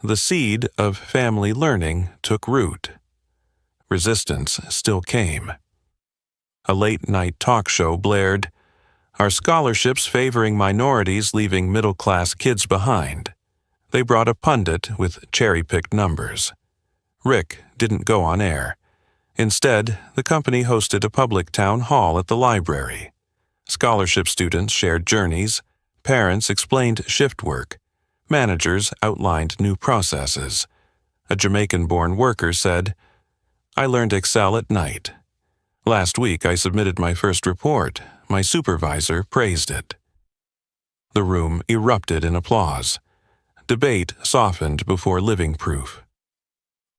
The seed of family learning took root. Resistance still came. A late-night talk show blared, "Our scholarships favoring minorities leaving middle-class kids behind." They brought a pundit with cherry-picked numbers. Rick didn't go on air. Instead, the company hosted a public town hall at the library. Scholarship students shared journeys, parents explained shift work, managers outlined new processes. A Jamaican-born worker said, "I learned Excel at night. Last week I submitted my first report. My supervisor praised it." The room erupted in applause. Debate softened before living proof.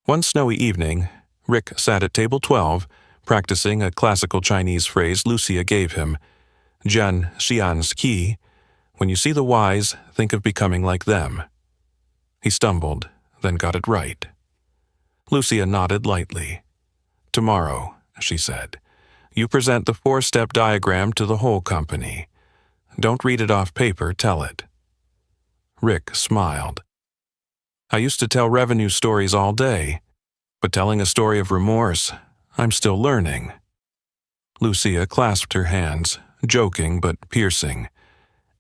One snowy evening, Rick sat at table 12, practicing a classical Chinese phrase Lucia gave him, "Jian xian's qi." When you see the wise, think of becoming like them. He stumbled, then got it right. Lucia nodded lightly. "Tomorrow," she said, "you present the 4-step diagram to the whole company. Don't read it off paper, tell it." Rick smiled. "I used to tell revenue stories all day, but telling a story of remorse, I'm still learning." Lucia clasped her hands, joking but piercing.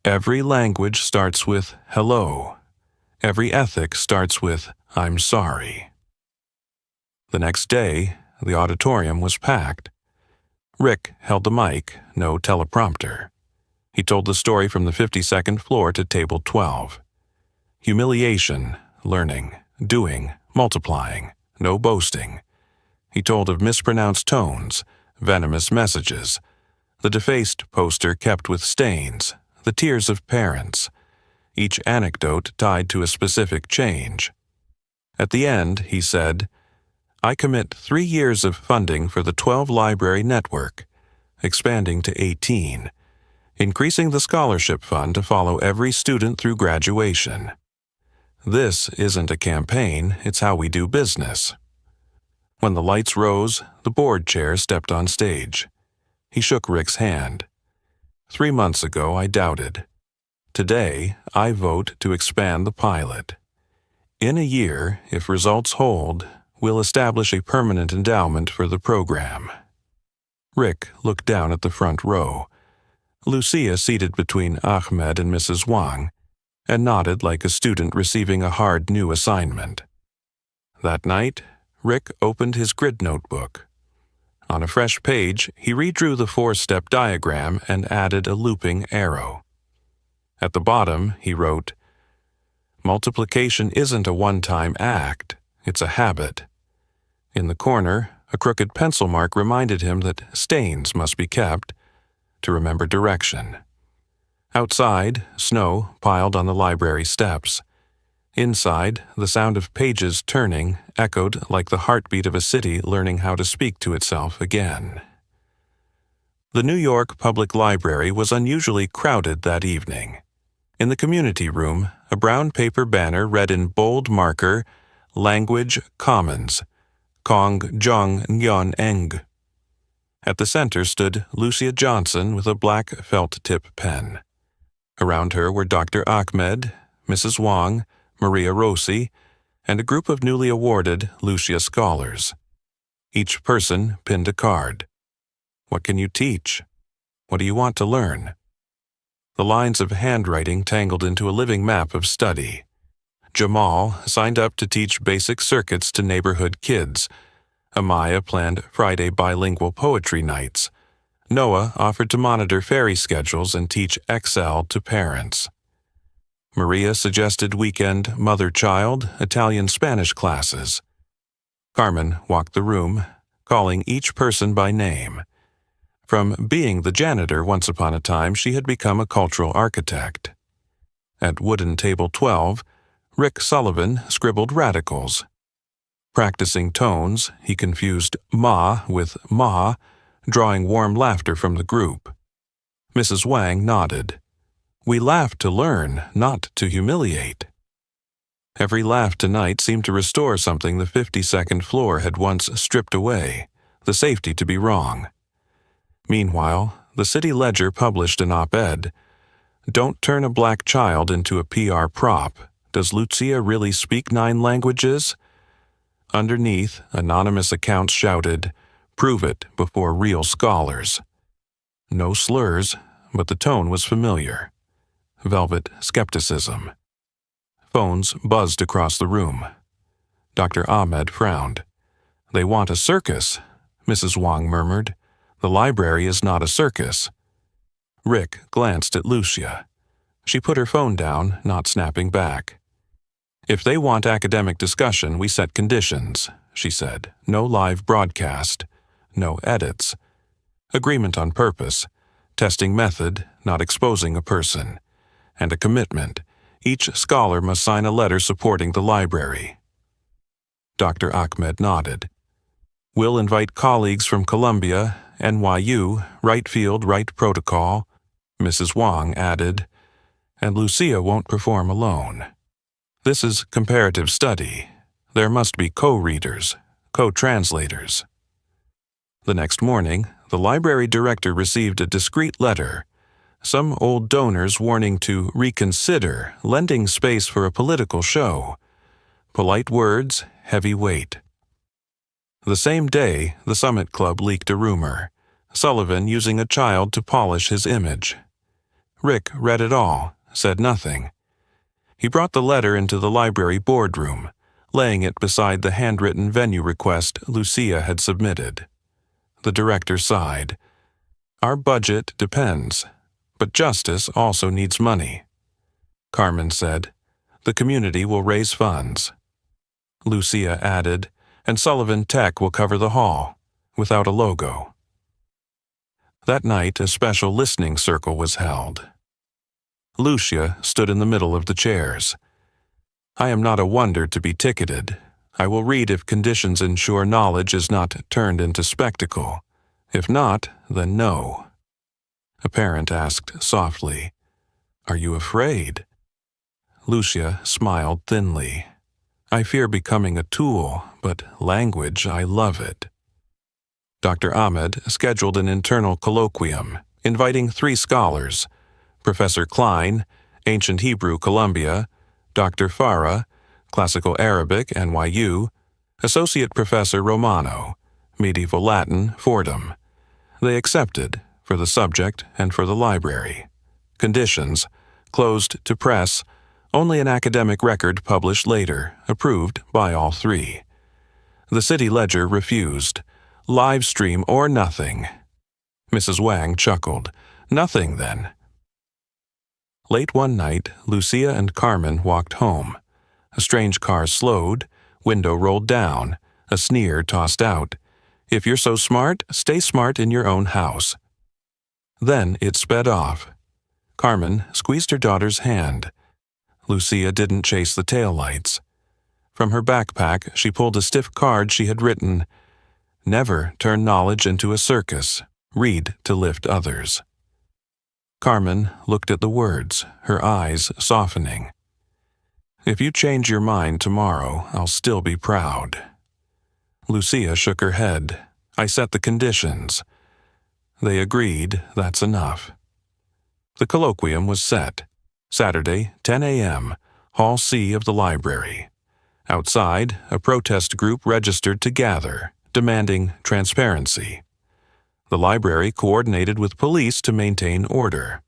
Every language starts with hello. Every ethic starts with I'm sorry. The next day, the auditorium was packed. Rick held the mic, no teleprompter. He told the story from the 52nd floor to table 12. Humiliation, learning, doing, multiplying, no boasting. He told of mispronounced tones, venomous messages, the defaced poster kept with stains, the tears of parents, each anecdote tied to a specific change. At the end, he said, "I commit 3 years of funding for the 12 library network, expanding to 18, increasing the scholarship fund to follow every student through graduation. This isn't a campaign, it's how we do business." When the lights rose, the board chair stepped on stage. He shook Rick's hand. 3 months ago, I doubted. Today, I vote to expand the pilot. In a year, if results hold, we'll establish a permanent endowment for the program. Rick looked down at the front row. Lucia seated between Ahmed and Mrs. Wang, and nodded like a student receiving a hard new assignment. That night, Rick opened his grid notebook. On a fresh page, he redrew the 4-step diagram and added a looping arrow. At the bottom, he wrote, "Multiplication isn't a one-time act, it's a habit." In the corner, a crooked pencil mark reminded him that stains must be kept to remember direction. Outside, snow piled on the library steps. Inside, the sound of pages turning echoed like the heartbeat of a city learning how to speak to itself again. The New York Public Library was unusually crowded that evening. In the community room, a brown paper banner read in bold marker, "Language Commons, Kong Jong Nyon Eng." At the center stood Lucia Johnson with a black felt-tip pen. Around her were Dr. Ahmed, Mrs. Wang, Maria Rossi, and a group of newly awarded Lucia scholars. Each person pinned a card. What can you teach? What do you want to learn? The lines of handwriting tangled into a living map of study. Jamal signed up to teach basic circuits to neighborhood kids. Amaya planned Friday bilingual poetry nights. Noah offered to monitor ferry schedules and teach Excel to parents. Maria suggested weekend mother-child Italian-Spanish classes. Carmen walked the room, calling each person by name. From being the janitor once upon a time, she had become a cultural architect. At wooden table 12, Rick Sullivan scribbled radicals. Practicing tones, he confused ma with ma, drawing warm laughter from the group. Mrs. Wang nodded. We laughed to learn, not to humiliate. Every laugh tonight seemed to restore something the 52nd floor had once stripped away, the safety to be wrong. Meanwhile, the City Ledger published an op-ed. Don't turn a black child into a PR prop. Does Lucia really speak 9 languages? Underneath, anonymous accounts shouted, "Prove it before real scholars." No slurs, but the tone was familiar. Velvet skepticism. Phones buzzed across the room. Dr. Ahmed frowned. They want a circus, Mrs. Wang murmured. The library is not a circus. Rick glanced at Lucia. She put her phone down, not snapping back. If they want academic discussion, we set conditions, she said. No live broadcast. No edits. Agreement on purpose. Testing method, not exposing a person. And a commitment. Each scholar must sign a letter supporting the library. Dr. Ahmed nodded. We'll invite colleagues from Columbia, NYU, Right Field, Right Protocol, Mrs. Wang added, and Lucia won't perform alone. This is comparative study. There must be co-readers, co-translators. The next morning, the library director received a discreet letter. Some old donors warning to reconsider lending space for a political show. Polite words, heavy weight. The same day, the Summit Club leaked a rumor. Sullivan using a child to polish his image. Rick read it all, said nothing. He brought the letter into the library boardroom, laying it beside the handwritten venue request Lucia had submitted. The director sighed. Our budget depends, but justice also needs money. Carmen said, the community will raise funds. Lucia added, and Sullivan Tech will cover the hall, without a logo. That night, a special listening circle was held. Lucia stood in the middle of the chairs. I am not a wonder to be ticketed. I will read if conditions ensure knowledge is not turned into spectacle. If not, then no. A parent asked softly, Are you afraid? Lucia smiled thinly. I fear becoming a tool, but language, I love it. Dr. Ahmed scheduled an internal colloquium, inviting 3 scholars, Professor Klein, Ancient Hebrew, Columbia, Dr. Farah, Classical Arabic, NYU, Associate Professor Romano, Medieval Latin, Fordham. They accepted, for the subject and for the library. Conditions, closed to press, only an academic record published later, approved by all 3. The City Ledger refused. Live stream or nothing. Mrs. Wang chuckled. Nothing, then. Late one night, Lucia and Carmen walked home. A strange car slowed, window rolled down, a sneer tossed out. If you're so smart, stay smart in your own house. Then it sped off. Carmen squeezed her daughter's hand. Lucia didn't chase the taillights. From her backpack, she pulled a stiff card she had written, Never turn knowledge into a circus. Read to lift others. Carmen looked at the words, her eyes softening. If you change your mind tomorrow, I'll still be proud. Lucia shook her head. I set the conditions. They agreed, that's enough. The colloquium was set. Saturday, 10 a.m., Hall C of the library. Outside, a protest group registered to gather, demanding transparency. The library coordinated with police to maintain order.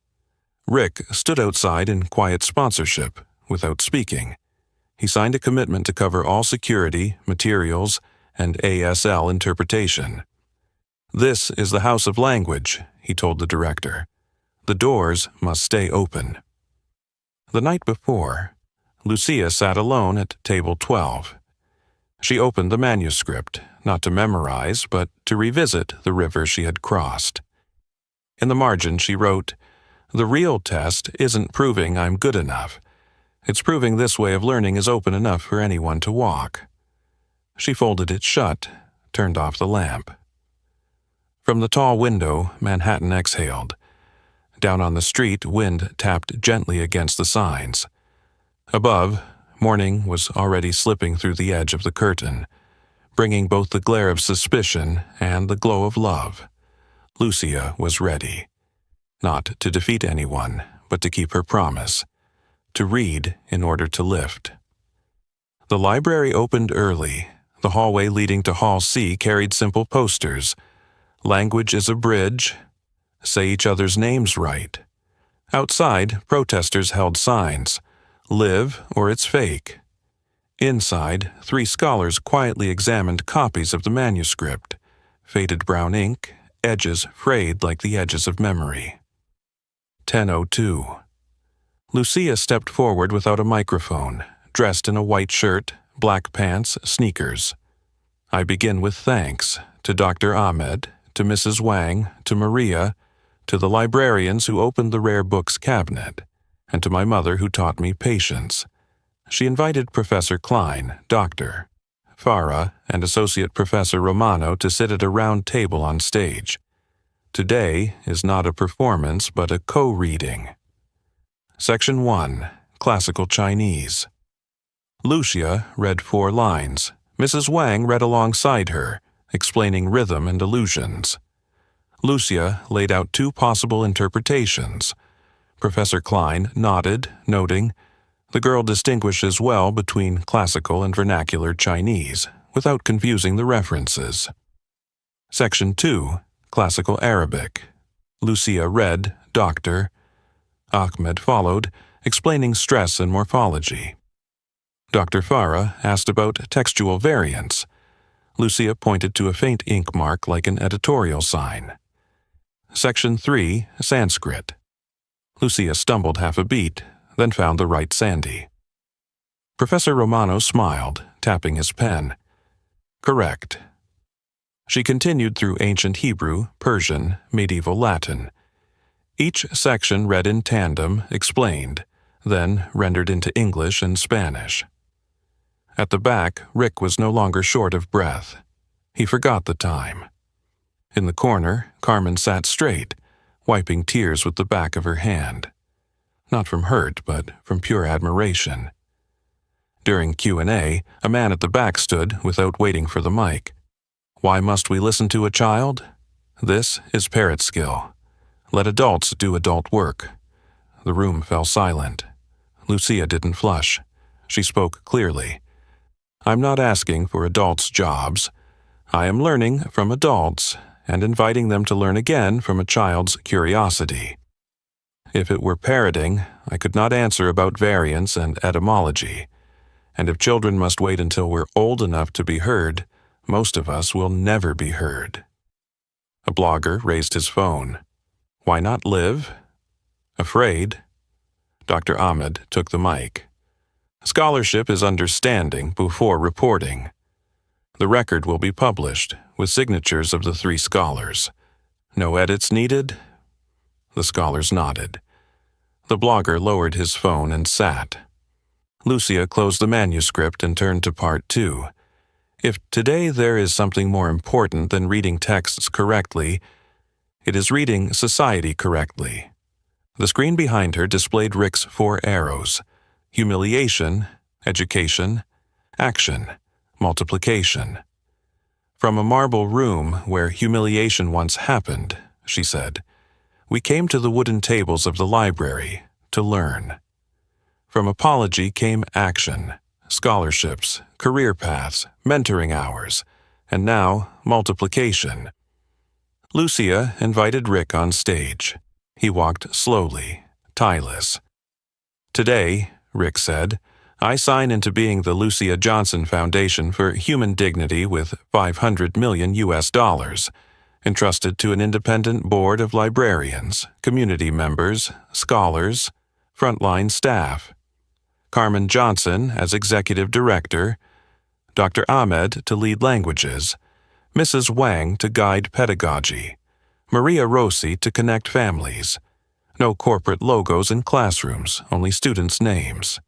Rick stood outside in quiet sponsorship, without speaking. He signed a commitment to cover all security, materials, and ASL interpretation. This is the House of Language, he told the director. The doors must stay open. The night before, Lucia sat alone at table 12. She opened the manuscript, not to memorize, but to revisit the river she had crossed. In the margin she wrote, "The real test isn't proving I'm good enough. It's proving this way of learning is open enough for anyone to walk." She folded it shut, turned off the lamp. From the tall window, Manhattan exhaled. Down on the street, wind tapped gently against the signs. Above, morning was already slipping through the edge of the curtain, bringing both the glare of suspicion and the glow of love. Lucia was ready. Not to defeat anyone, but to keep her promise. To read in order to lift. The library opened early. The hallway leading to Hall C carried simple posters. Language is a bridge. Say each other's names right. Outside, protesters held signs. Live or it's fake. Inside, 3 scholars quietly examined copies of the manuscript. Faded brown ink, edges frayed like the edges of memory. 10:02. Lucia stepped forward without a microphone, dressed in a white shirt, black pants, sneakers. "I begin with thanks to Dr. Ahmed, to Mrs. Wang, to Maria, to the librarians who opened the rare books cabinet, and to my mother who taught me patience." She invited Professor Klein, Dr. Farah, and Associate Professor Romano to sit at a round table on stage. Today is not a performance but a co-reading. Section 1. Classical Chinese. Lucia read 4 lines. Mrs. Wang read alongside her, explaining rhythm and allusions. Lucia laid out 2 possible interpretations. Professor Klein nodded, noting, "The girl distinguishes well between classical and vernacular Chinese, without confusing the references." Section 2. Classical Arabic. Lucia read, Dr. Ahmed followed, explaining stress and morphology. Dr. Farah asked about textual variants. Lucia pointed to a faint ink mark like an editorial sign. Section 3. Sanskrit. Lucia stumbled half a beat, then found the right Sandy. Professor Romano smiled, tapping his pen. "Correct." She continued through ancient Hebrew, Persian, medieval Latin. Each section read in tandem, explained, then rendered into English and Spanish. At the back, Rick was no longer short of breath. He forgot the time. In the corner, Carmen sat straight, wiping tears with the back of her hand. Not from hurt, but from pure admiration. During Q&A, a man at the back stood without waiting for the mic. "Why must we listen to a child? This is parrot skill. Let adults do adult work." The room fell silent. Lucia didn't flush. She spoke clearly. "I'm not asking for adults' jobs. I am learning from adults and inviting them to learn again from a child's curiosity. If it were parroting, I could not answer about variants and etymology. And if children must wait until we're old enough to be heard, most of us will never be heard." A blogger raised his phone. "Why not live? Afraid?" Dr. Ahmed took the mic. "Scholarship is understanding before reporting. The record will be published with signatures of the 3 scholars. No edits needed?" The scholars nodded. The blogger lowered his phone and sat. Lucia closed the manuscript and turned to part 2. If today there is something more important than reading texts correctly, it is reading society correctly. The screen behind her displayed Rick's 4 arrows: humiliation, education, action, multiplication. "From a marble room where humiliation once happened," she said, "we came to the wooden tables of the library to learn. From apology came action, scholarships, career paths, mentoring hours, and now multiplication." Lucia invited Rick on stage. He walked slowly, tireless. "Today," Rick said, "I sign into being the Lucia Johnson Foundation for Human Dignity with $500 million US, entrusted to an independent board of librarians, community members, scholars, frontline staff. Carmen Johnson as executive director, Dr. Ahmed to lead languages, Mrs. Wang to guide pedagogy, Maria Rossi to connect families. No corporate logos in classrooms, only students' names.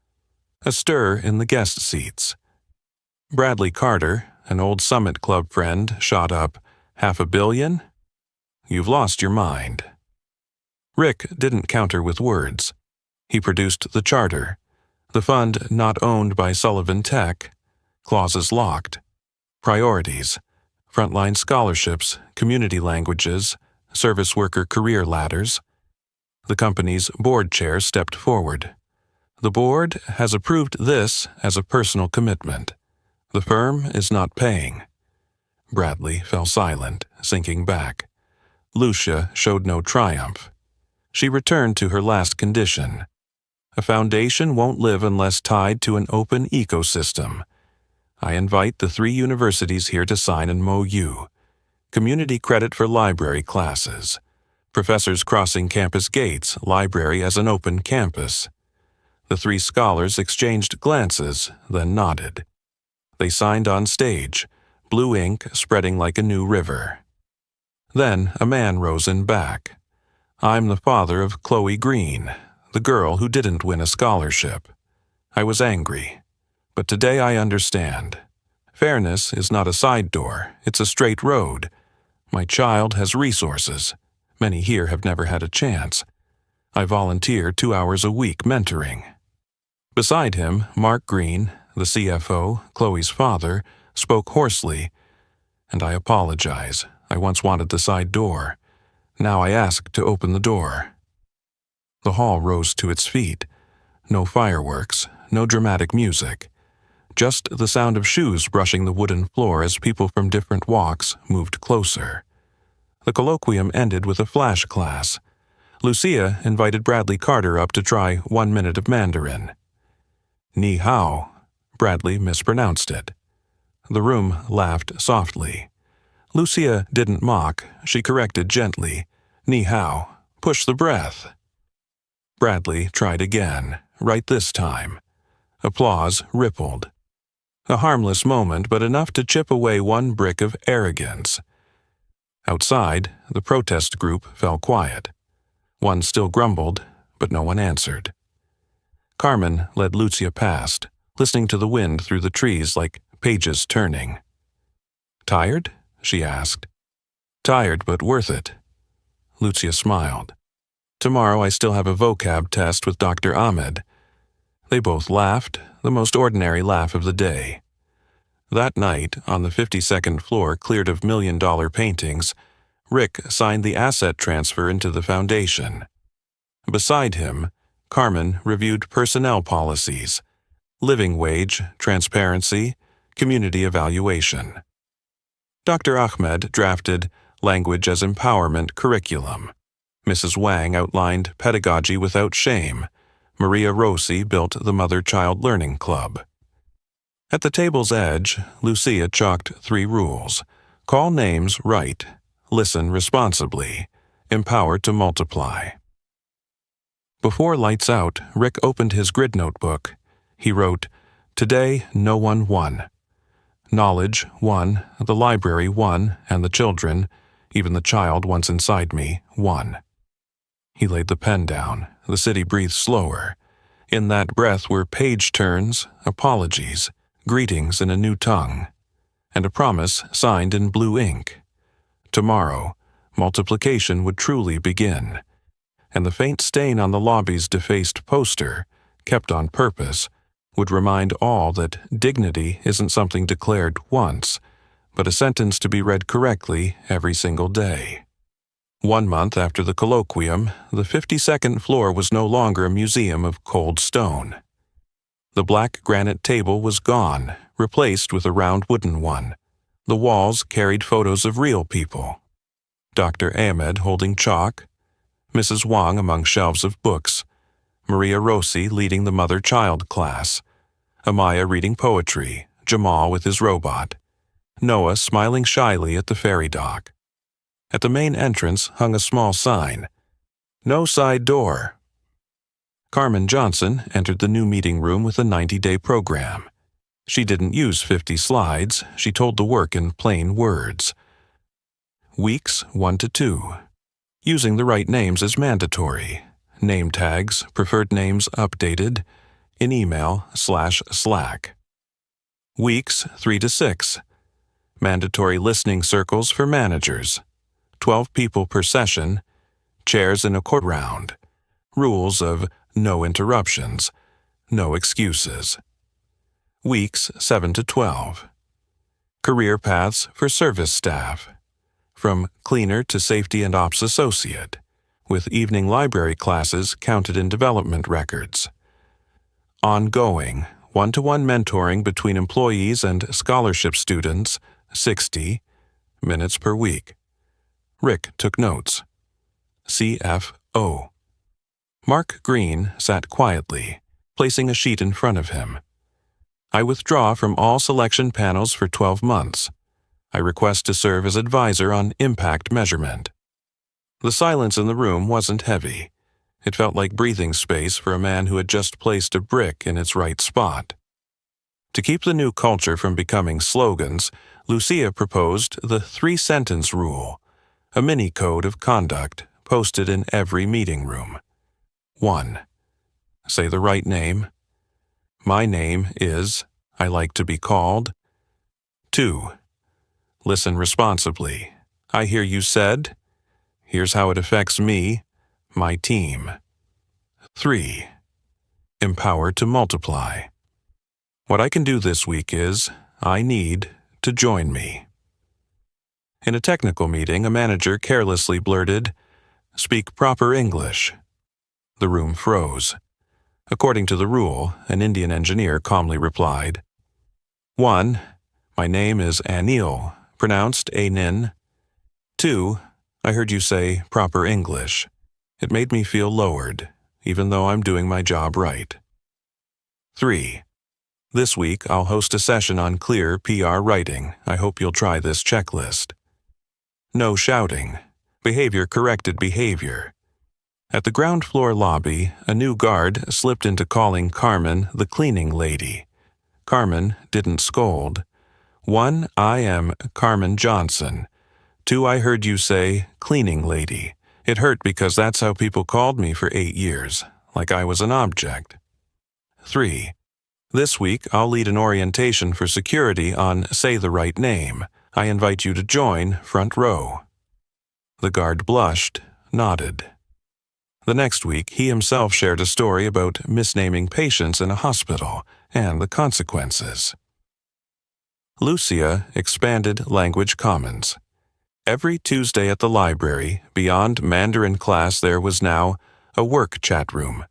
A stir in the guest seats. Bradley Carter, an old Summit Club friend, shot up, "$500 million? You've lost your mind." Rick didn't counter with words. He produced the charter. The fund not owned by Sullivan Tech. Clauses locked. Priorities. Frontline scholarships, community languages, service worker career ladders. The company's board chair stepped forward. "The board has approved this as a personal commitment. The firm is not paying." Bradley fell silent, sinking back. Lucia showed no triumph. She returned to her last condition. A foundation won't live unless tied to an open ecosystem. I invite the 3 universities here to sign an MOU. Community credit for library classes. Professors crossing campus gates, library as an open campus. The 3 scholars exchanged glances, then nodded. They signed on stage, blue ink spreading like a new river. Then a man rose in back. "I'm the father of Chloe Green, the girl who didn't win a scholarship. I was angry, but today I understand. Fairness is not a side door, it's a straight road. My child has resources. Many here have never had a chance. I volunteer 2 hours a week mentoring." Beside him, Mark Green, the CFO, Chloe's father, spoke hoarsely. "And I apologize. I once wanted the side door. Now I ask to open the door." The hall rose to its feet. No fireworks, no dramatic music. Just the sound of shoes brushing the wooden floor as people from different walks moved closer. The colloquium ended with a flash class. Lucia invited Bradley Carter up to try 1 minute of Mandarin. "Ni hao." Bradley mispronounced it. The room laughed softly. Lucia didn't mock, she corrected gently. "Ni hao. Push the breath." Bradley tried again, right this time. Applause rippled. A harmless moment, but enough to chip away 1 brick of arrogance. Outside, the protest group fell quiet. One still grumbled, but no one answered. Carmen led Lucia past, listening to the wind through the trees like pages turning. "Tired?" she asked. "Tired, but worth it." Lucia smiled. "Tomorrow I still have a vocab test with Dr. Ahmed." They both laughed, the most ordinary laugh of the day. That night, on the 52nd floor cleared of $1 million paintings, Rick signed the asset transfer into the foundation. Beside him, Carmen reviewed personnel policies, living wage, transparency, community evaluation. Dr. Ahmed drafted language as empowerment curriculum. Mrs. Wang outlined pedagogy without shame. Maria Rossi built the Mother-Child Learning Club. At the table's edge, Lucia chalked 3 rules. Call names right. Listen responsibly. Empower to multiply. Before lights out, Rick opened his grid notebook. He wrote, "Today, no one won. Knowledge, 1, the library, 1, and the children, even the child once inside me, 1. He laid the pen down. The city breathed slower. In that breath were page turns, apologies, greetings in a new tongue, and a promise signed in blue ink. Tomorrow, multiplication would truly begin, and the faint stain on the lobby's defaced poster, kept on purpose, would remind all that dignity isn't something declared once, but a sentence to be read correctly every single day. 1 month after the colloquium, the 52nd floor was no longer a museum of cold stone. The black granite table was gone, replaced with a round wooden one. The walls carried photos of real people. Dr. Ahmed holding chalk, Mrs. Wang among shelves of books, Maria Rossi leading the mother-child class, Amaya reading poetry, Jamal with his robot, Noah smiling shyly at the ferry dock. At the main entrance hung a small sign, "No side door." Carmen Johnson entered the new meeting room with a 90-day program. She didn't use 50 slides, she told the work in plain words. Weeks 1 to 2. Using the right names is mandatory. Name tags, preferred names updated, in email/Slack. Weeks 3 to 6. Mandatory listening circles for managers. 12 people per session. Chairs in a court round. Rules of no interruptions. No excuses. Weeks 7 to 12. Career paths for service staff. From cleaner to safety and ops associate, with evening library classes counted in development records. Ongoing, one-to-one mentoring between employees and scholarship students, 60 minutes per week. Rick took notes. CFO. Mark Green sat quietly, placing a sheet in front of him. I withdraw from all selection panels for 12 months. I request to serve as advisor on impact measurement. The silence in the room wasn't heavy. It felt like breathing space for a man who had just placed a brick in its right spot. To keep the new culture from becoming slogans, Lucia proposed the 3-sentence rule, a mini code of conduct posted in every meeting room. 1. Say the right name. My name is, I like to be called. 2. Listen responsibly. I hear you said. Here's how it affects me, my team. 3. Empower to multiply. What I can do this week is, I need to join me. In a technical meeting, a manager carelessly blurted, "Speak proper English." The room froze. According to the rule, an Indian engineer calmly replied, 1. My name is Anil, pronounced Anin. 2. I heard you say proper English. It made me feel lowered, even though I'm doing my job right. 3. This week, I'll host a session on clear PR writing. I hope you'll try this checklist. No shouting. Behavior corrected behavior. At the ground floor lobby, a new guard slipped into calling Carmen the cleaning lady. Carmen didn't scold. 1. I am Carmen Johnson. 2. I heard you say cleaning lady. It hurt because that's how people called me for 8 years, like I was an object. 3. This week, I'll lead an orientation for security on Say the Right Name. I invite you to join front row. The guard blushed, nodded. The next week, he himself shared a story about misnaming patients in a hospital and the consequences. Lucia expanded language commons. Every Tuesday at the library, beyond Mandarin class, there was now a work chat room,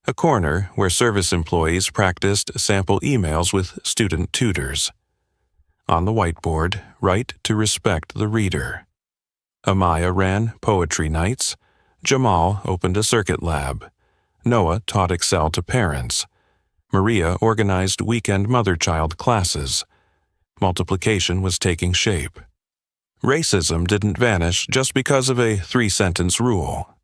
a corner where service employees practiced sample emails with student tutors. On the whiteboard, write to respect the reader. Amaya ran poetry nights. Jamal opened a circuit lab. Noah taught Excel to parents. Maria organized weekend mother-child classes. Multiplication was taking shape. Racism didn't vanish just because of a 3-sentence rule.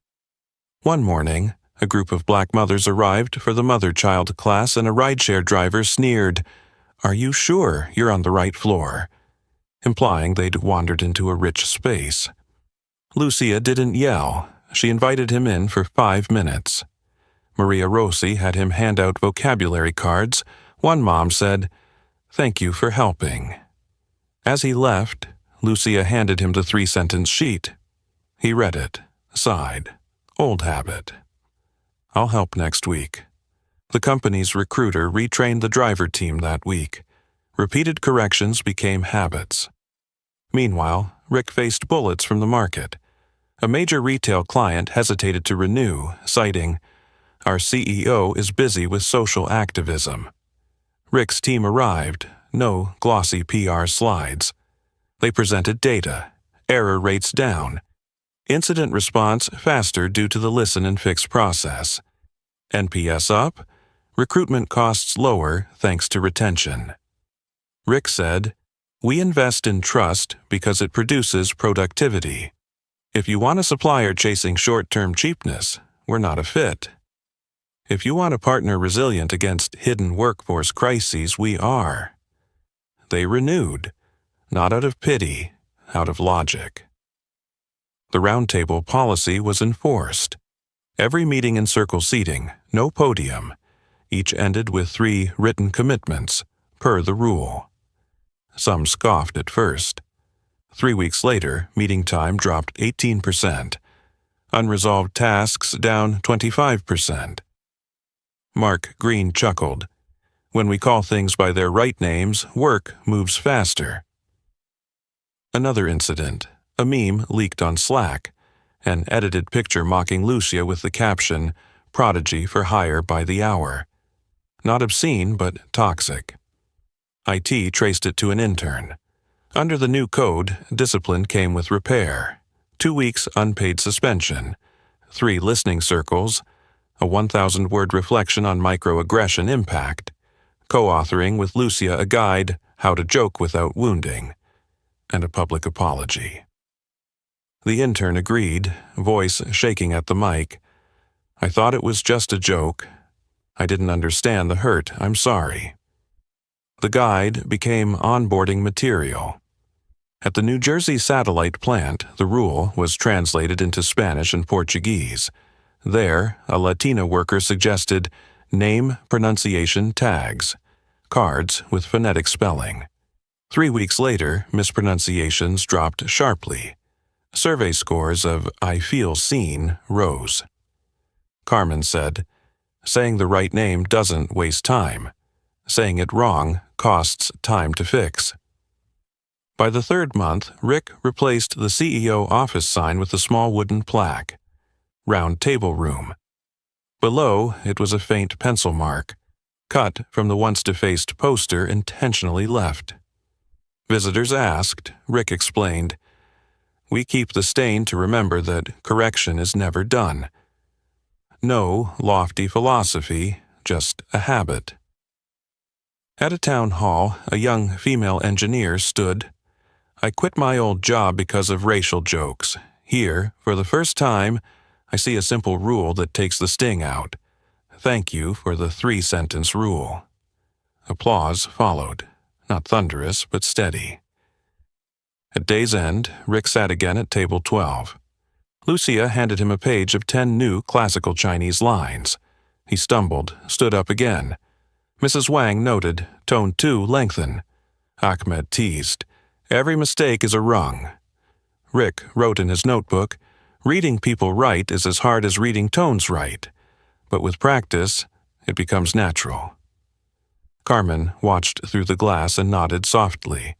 One morning, a group of black mothers arrived for the mother-child class and a rideshare driver sneered, "Are you sure you're on the right floor?" implying they'd wandered into a rich space. Lucia didn't yell. She invited him in for 5 minutes. Maria Rossi had him hand out vocabulary cards. One mom said, "Thank you for helping." As he left, Lucia handed him the 3-sentence sheet. He read it, sighed. Old habit. I'll help next week. The company's recruiter retrained the driver team that week. Repeated corrections became habits. Meanwhile, Rick faced bullets from the market. A major retail client hesitated to renew, citing, "Our CEO is busy with social activism." Rick's team arrived, no glossy PR slides. They presented data, error rates down, incident response faster due to the listen and fix process, NPS up, recruitment costs lower thanks to retention. Rick said, "We invest in trust because it produces productivity. If you want a supplier chasing short-term cheapness, we're not a fit. If you want a partner resilient against hidden workforce crises, we are. They renewed, not out of pity, out of logic. The roundtable policy was enforced. Every meeting in circle seating, no podium. Each ended with 3 written commitments, per the rule. Some scoffed at first. 3 weeks later, meeting time dropped 18%. Unresolved tasks down 25%. Mark Green chuckled. When we call things by their right names, work moves faster. Another incident. A meme leaked on Slack. An edited picture mocking Lucia with the caption, "Prodigy for hire by the hour." Not obscene, but toxic. IT traced it to an intern. Under the new code, discipline came with repair. 2 weeks unpaid suspension. 3 listening circles. A 1,000-word reflection on microaggression impact. Co-authoring with Lucia a guide, How to Joke Without Wounding. And a public apology. The intern agreed, voice shaking at the mic. I thought it was just a joke. I didn't understand the hurt, I'm sorry. The guide became onboarding material. At the New Jersey satellite plant, the rule was translated into Spanish and Portuguese. There, a Latina worker suggested name pronunciation tags, cards with phonetic spelling. 3 weeks later, mispronunciations dropped sharply. Survey scores of I feel seen rose. Carmen said, saying the right name doesn't waste time. Saying it wrong costs time to fix. By the 3rd month, Rick replaced the CEO office sign with a small wooden plaque. Round table room. Below, it was a faint pencil mark, cut from the once defaced poster intentionally left. Visitors asked, Rick explained, "We keep the stain to remember that correction is never done." No lofty philosophy, just a habit. At a town hall, a young female engineer stood. I quit my old job because of racial jokes. Here, for the first time, I see a simple rule that takes the sting out. Thank you for the 3-sentence rule. Applause followed, not thunderous, but steady. At day's end, Rick sat again at table 12. Lucia handed him a page of 10 new classical Chinese lines. He stumbled, stood up again. Mrs. Wang noted, tone 2 lengthen. Ahmed teased, every mistake is a rung. Rick wrote in his notebook, reading people right is as hard as reading tones right, but with practice, it becomes natural. Carmen watched through the glass and nodded softly.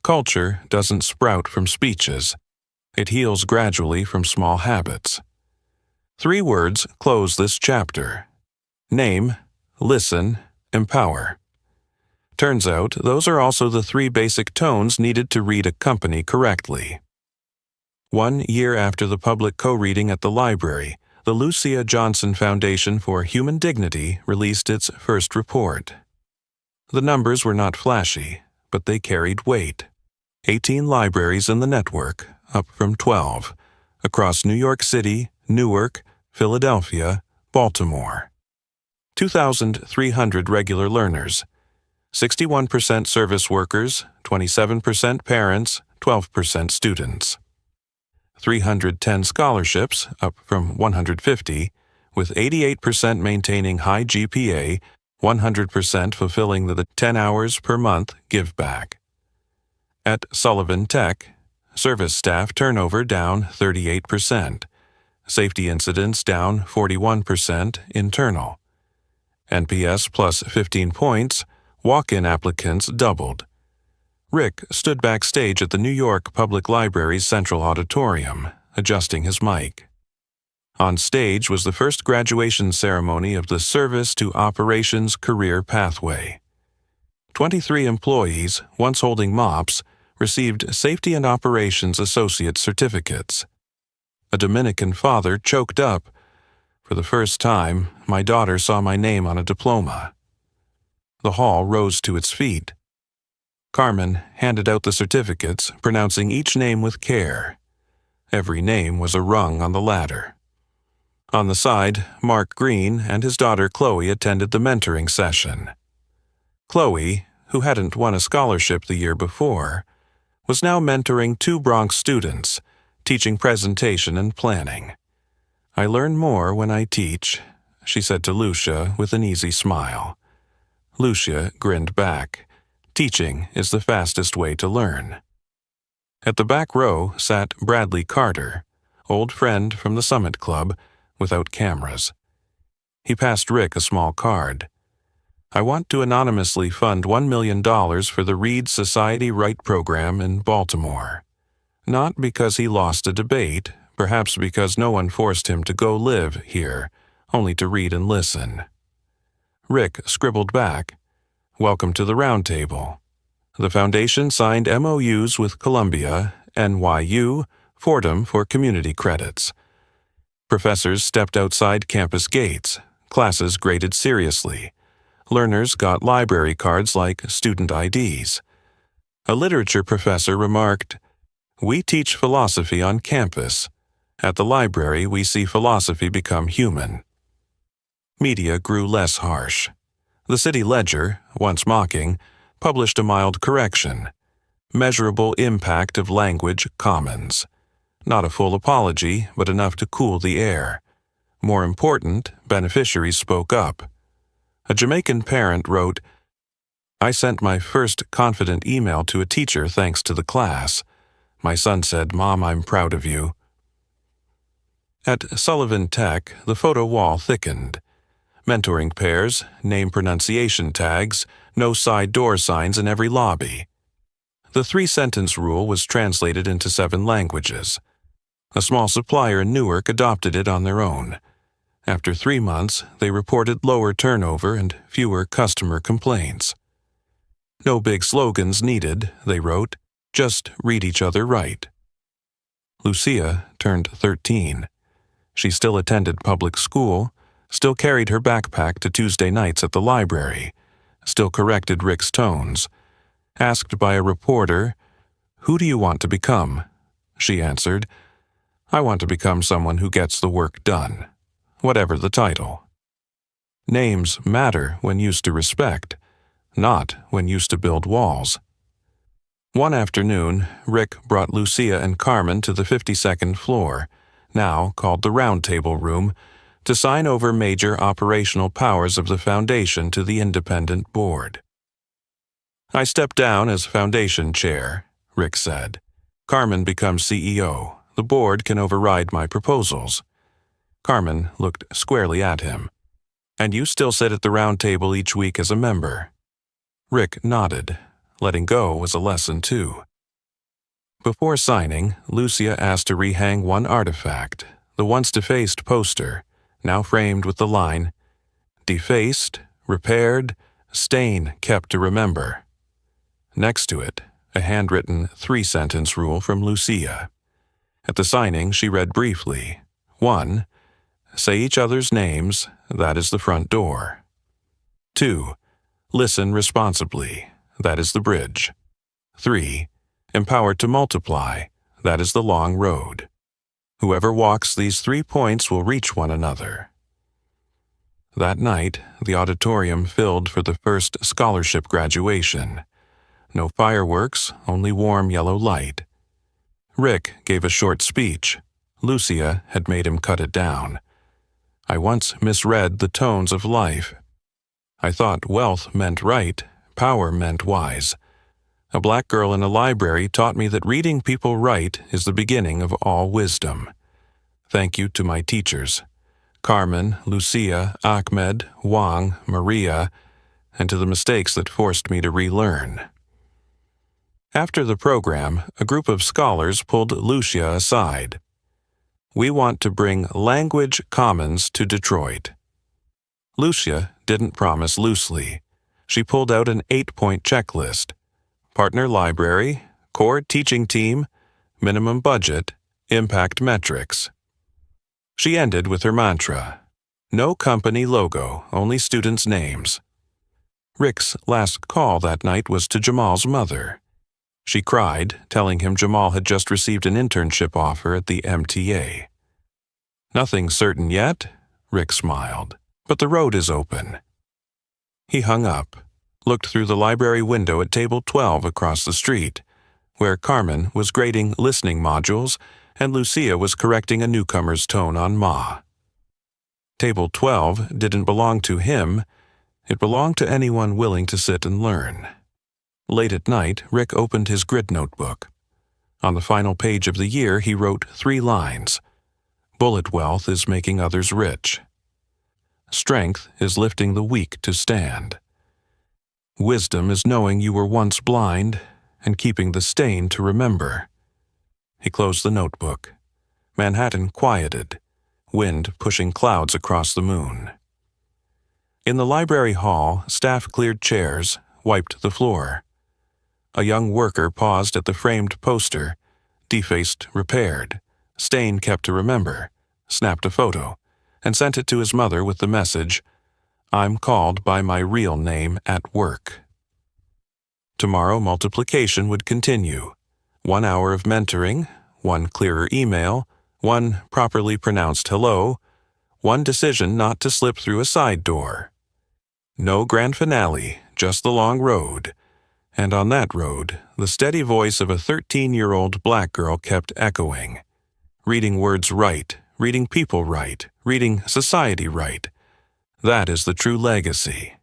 Culture doesn't sprout from speeches. It heals gradually from small habits. 3 words close this chapter. Name, listen, empower. Turns out, those are also the 3 basic tones needed to read a company correctly. 1 year after the public co-reading at the library, the Lucia Johnson Foundation for Human Dignity released its first report. The numbers were not flashy, but they carried weight. 18 libraries in the network, up from 12, across New York City, Newark, Philadelphia, Baltimore. 2,300 regular learners, 61% service workers, 27% parents, 12% students. 310 scholarships, up from 150, with 88% maintaining high GPA, 100% fulfilling the 10 hours per month give back. At Sullivan Tech, service staff turnover down 38%, safety incidents down 41% internal. NPS plus 15 points, walk-in applicants doubled. Rick stood backstage at the New York Public Library's Central Auditorium, adjusting his mic. On stage was the first graduation ceremony of the Service to Operations Career Pathway. 23 employees, once holding MOPS, received Safety and Operations Associate certificates. A Dominican father choked up. For the first time, my daughter saw my name on a diploma. The hall rose to its feet. Carmen handed out the certificates, pronouncing each name with care. Every name was a rung on the ladder. On the side, Mark Green and his daughter Chloe attended the mentoring session. Chloe, who hadn't won a scholarship the year before, was now mentoring 2 Bronx students, teaching presentation and planning. "I learn more when I teach," she said to Lucia with an easy smile. Lucia grinned back. Teaching is the fastest way to learn. At the back row sat Bradley Carter, old friend from the Summit Club, without cameras. He passed Rick a small card. "I want to anonymously fund $1 million for the Reed Society Write program in Baltimore. Not because he lost a debate, perhaps because no one forced him to go live here, only to read and listen." Rick scribbled back, "Welcome to the round table. The foundation signed MOUs with Columbia, NYU, Fordham for community credits. Professors stepped outside campus gates, classes graded seriously. Learners got library cards like student IDs. A literature professor remarked, 'We teach philosophy on campus. At the library, we see philosophy become human.'" Media grew less harsh. The City Ledger, once mocking, published a mild correction. "Measurable impact of language commons." Not a full apology, but enough to cool the air. More important, beneficiaries spoke up. A Jamaican parent wrote, "I sent my first confident email to a teacher thanks to the class. My son said, 'Mom, I'm proud of you.'" At Sullivan Tech, the photo wall thickened. Mentoring pairs, name pronunciation tags, no side door signs in every lobby. The 3-sentence rule was translated into 7 languages. A small supplier in Newark adopted it on their own. After 3 months, they reported lower turnover and fewer customer complaints. "No big slogans needed," they wrote, "just read each other right." Lucia turned 13. She still attended public school, still carried her backpack to Tuesday nights at the library, still corrected Rick's tones. Asked by a reporter, "Who do you want to become?" she answered, "I want to become someone who gets the work done, whatever the title." Names matter when used to respect, not when used to build walls. One afternoon, Rick brought Lucia and Carmen to the 52nd floor, now called the Round Table Room, to sign over major operational powers of the foundation to the independent board. "I step down as foundation chair," Rick said. "Carmen becomes CEO. The board can override my proposals." Carmen looked squarely at him. "And you still sit at the round table each week as a member." Rick nodded. Letting go was a lesson, too. Before signing, Lucia asked to rehang one artifact, the once defaced poster, now framed with the line, "Defaced, repaired, stain kept to remember." Next to it, a handwritten 3-sentence rule from Lucia. At the signing, she read briefly, 1. Say each other's names, that is the front door. 2. Listen responsibly, that is the bridge. 3. Empowered to multiply, that is the long road. Whoever walks these 3 points will reach one another. That night, the auditorium filled for the first scholarship graduation. No fireworks, only warm yellow light. Rick gave a short speech. Lucia had made him cut it down. "I once misread the tones of life. I thought wealth meant right, power meant wise. A black girl in a library taught me that reading people right is the beginning of all wisdom. Thank you to my teachers, Carmen, Lucia, Ahmed, Wang, Maria, and to the mistakes that forced me to relearn." After the program, a group of scholars pulled Lucia aside. "We want to bring language commons to Detroit." Lucia didn't promise loosely. She pulled out an 8-point checklist. Partner library, core teaching team, minimum budget, impact metrics. She ended with her mantra, "No company logo, only students' names." Rick's last call that night was to Jamal's mother. She cried, telling him Jamal had just received an internship offer at the MTA. "Nothing certain yet," Rick smiled, "but the road is open." He hung up, looked through the library window at table 12 across the street, where Carmen was grading listening modules and Lucia was correcting a newcomer's tone on Ma. Table 12 didn't belong to him, it belonged to anyone willing to sit and learn. Late at night, Rick opened his grid notebook. On the final page of the year, he wrote 3 lines. "Bullet wealth is making others rich. Strength is lifting the weak to stand. Wisdom is knowing you were once blind and keeping the stain to remember." He closed the notebook. Manhattan quieted, wind pushing clouds across the moon. In the library hall, staff cleared chairs, wiped the floor. A young worker paused at the framed poster, defaced, repaired, stain kept to remember, snapped a photo, and sent it to his mother with the message, "I'm called by my real name at work." Tomorrow multiplication would continue. 1 hour of mentoring, 1 clearer email, 1 properly pronounced hello, 1 decision not to slip through a side door. No grand finale, just the long road. And on that road, the steady voice of a 13-year-old black girl kept echoing. Reading words right, reading people right, reading society right. That is the true legacy.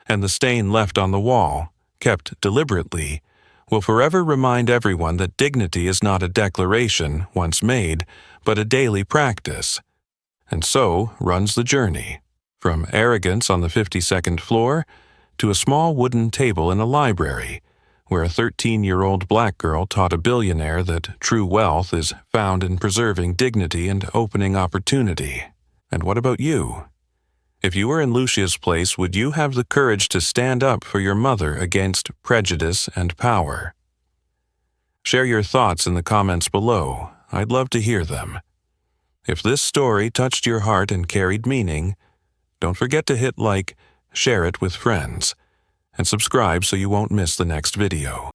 And the stain left on the wall, kept deliberately, will forever remind everyone that dignity is not a declaration once made, but a daily practice. And so runs the journey, from arrogance on the 52nd floor to a small wooden table in a library, where a 13-year-old black girl taught a billionaire that true wealth is found in preserving dignity and opening opportunity. And what about you? If you were in Lucia's place, would you have the courage to stand up for your mother against prejudice and power? Share your thoughts in the comments below. I'd love to hear them. If this story touched your heart and carried meaning, don't forget to hit like, share it with friends, and subscribe so you won't miss the next video.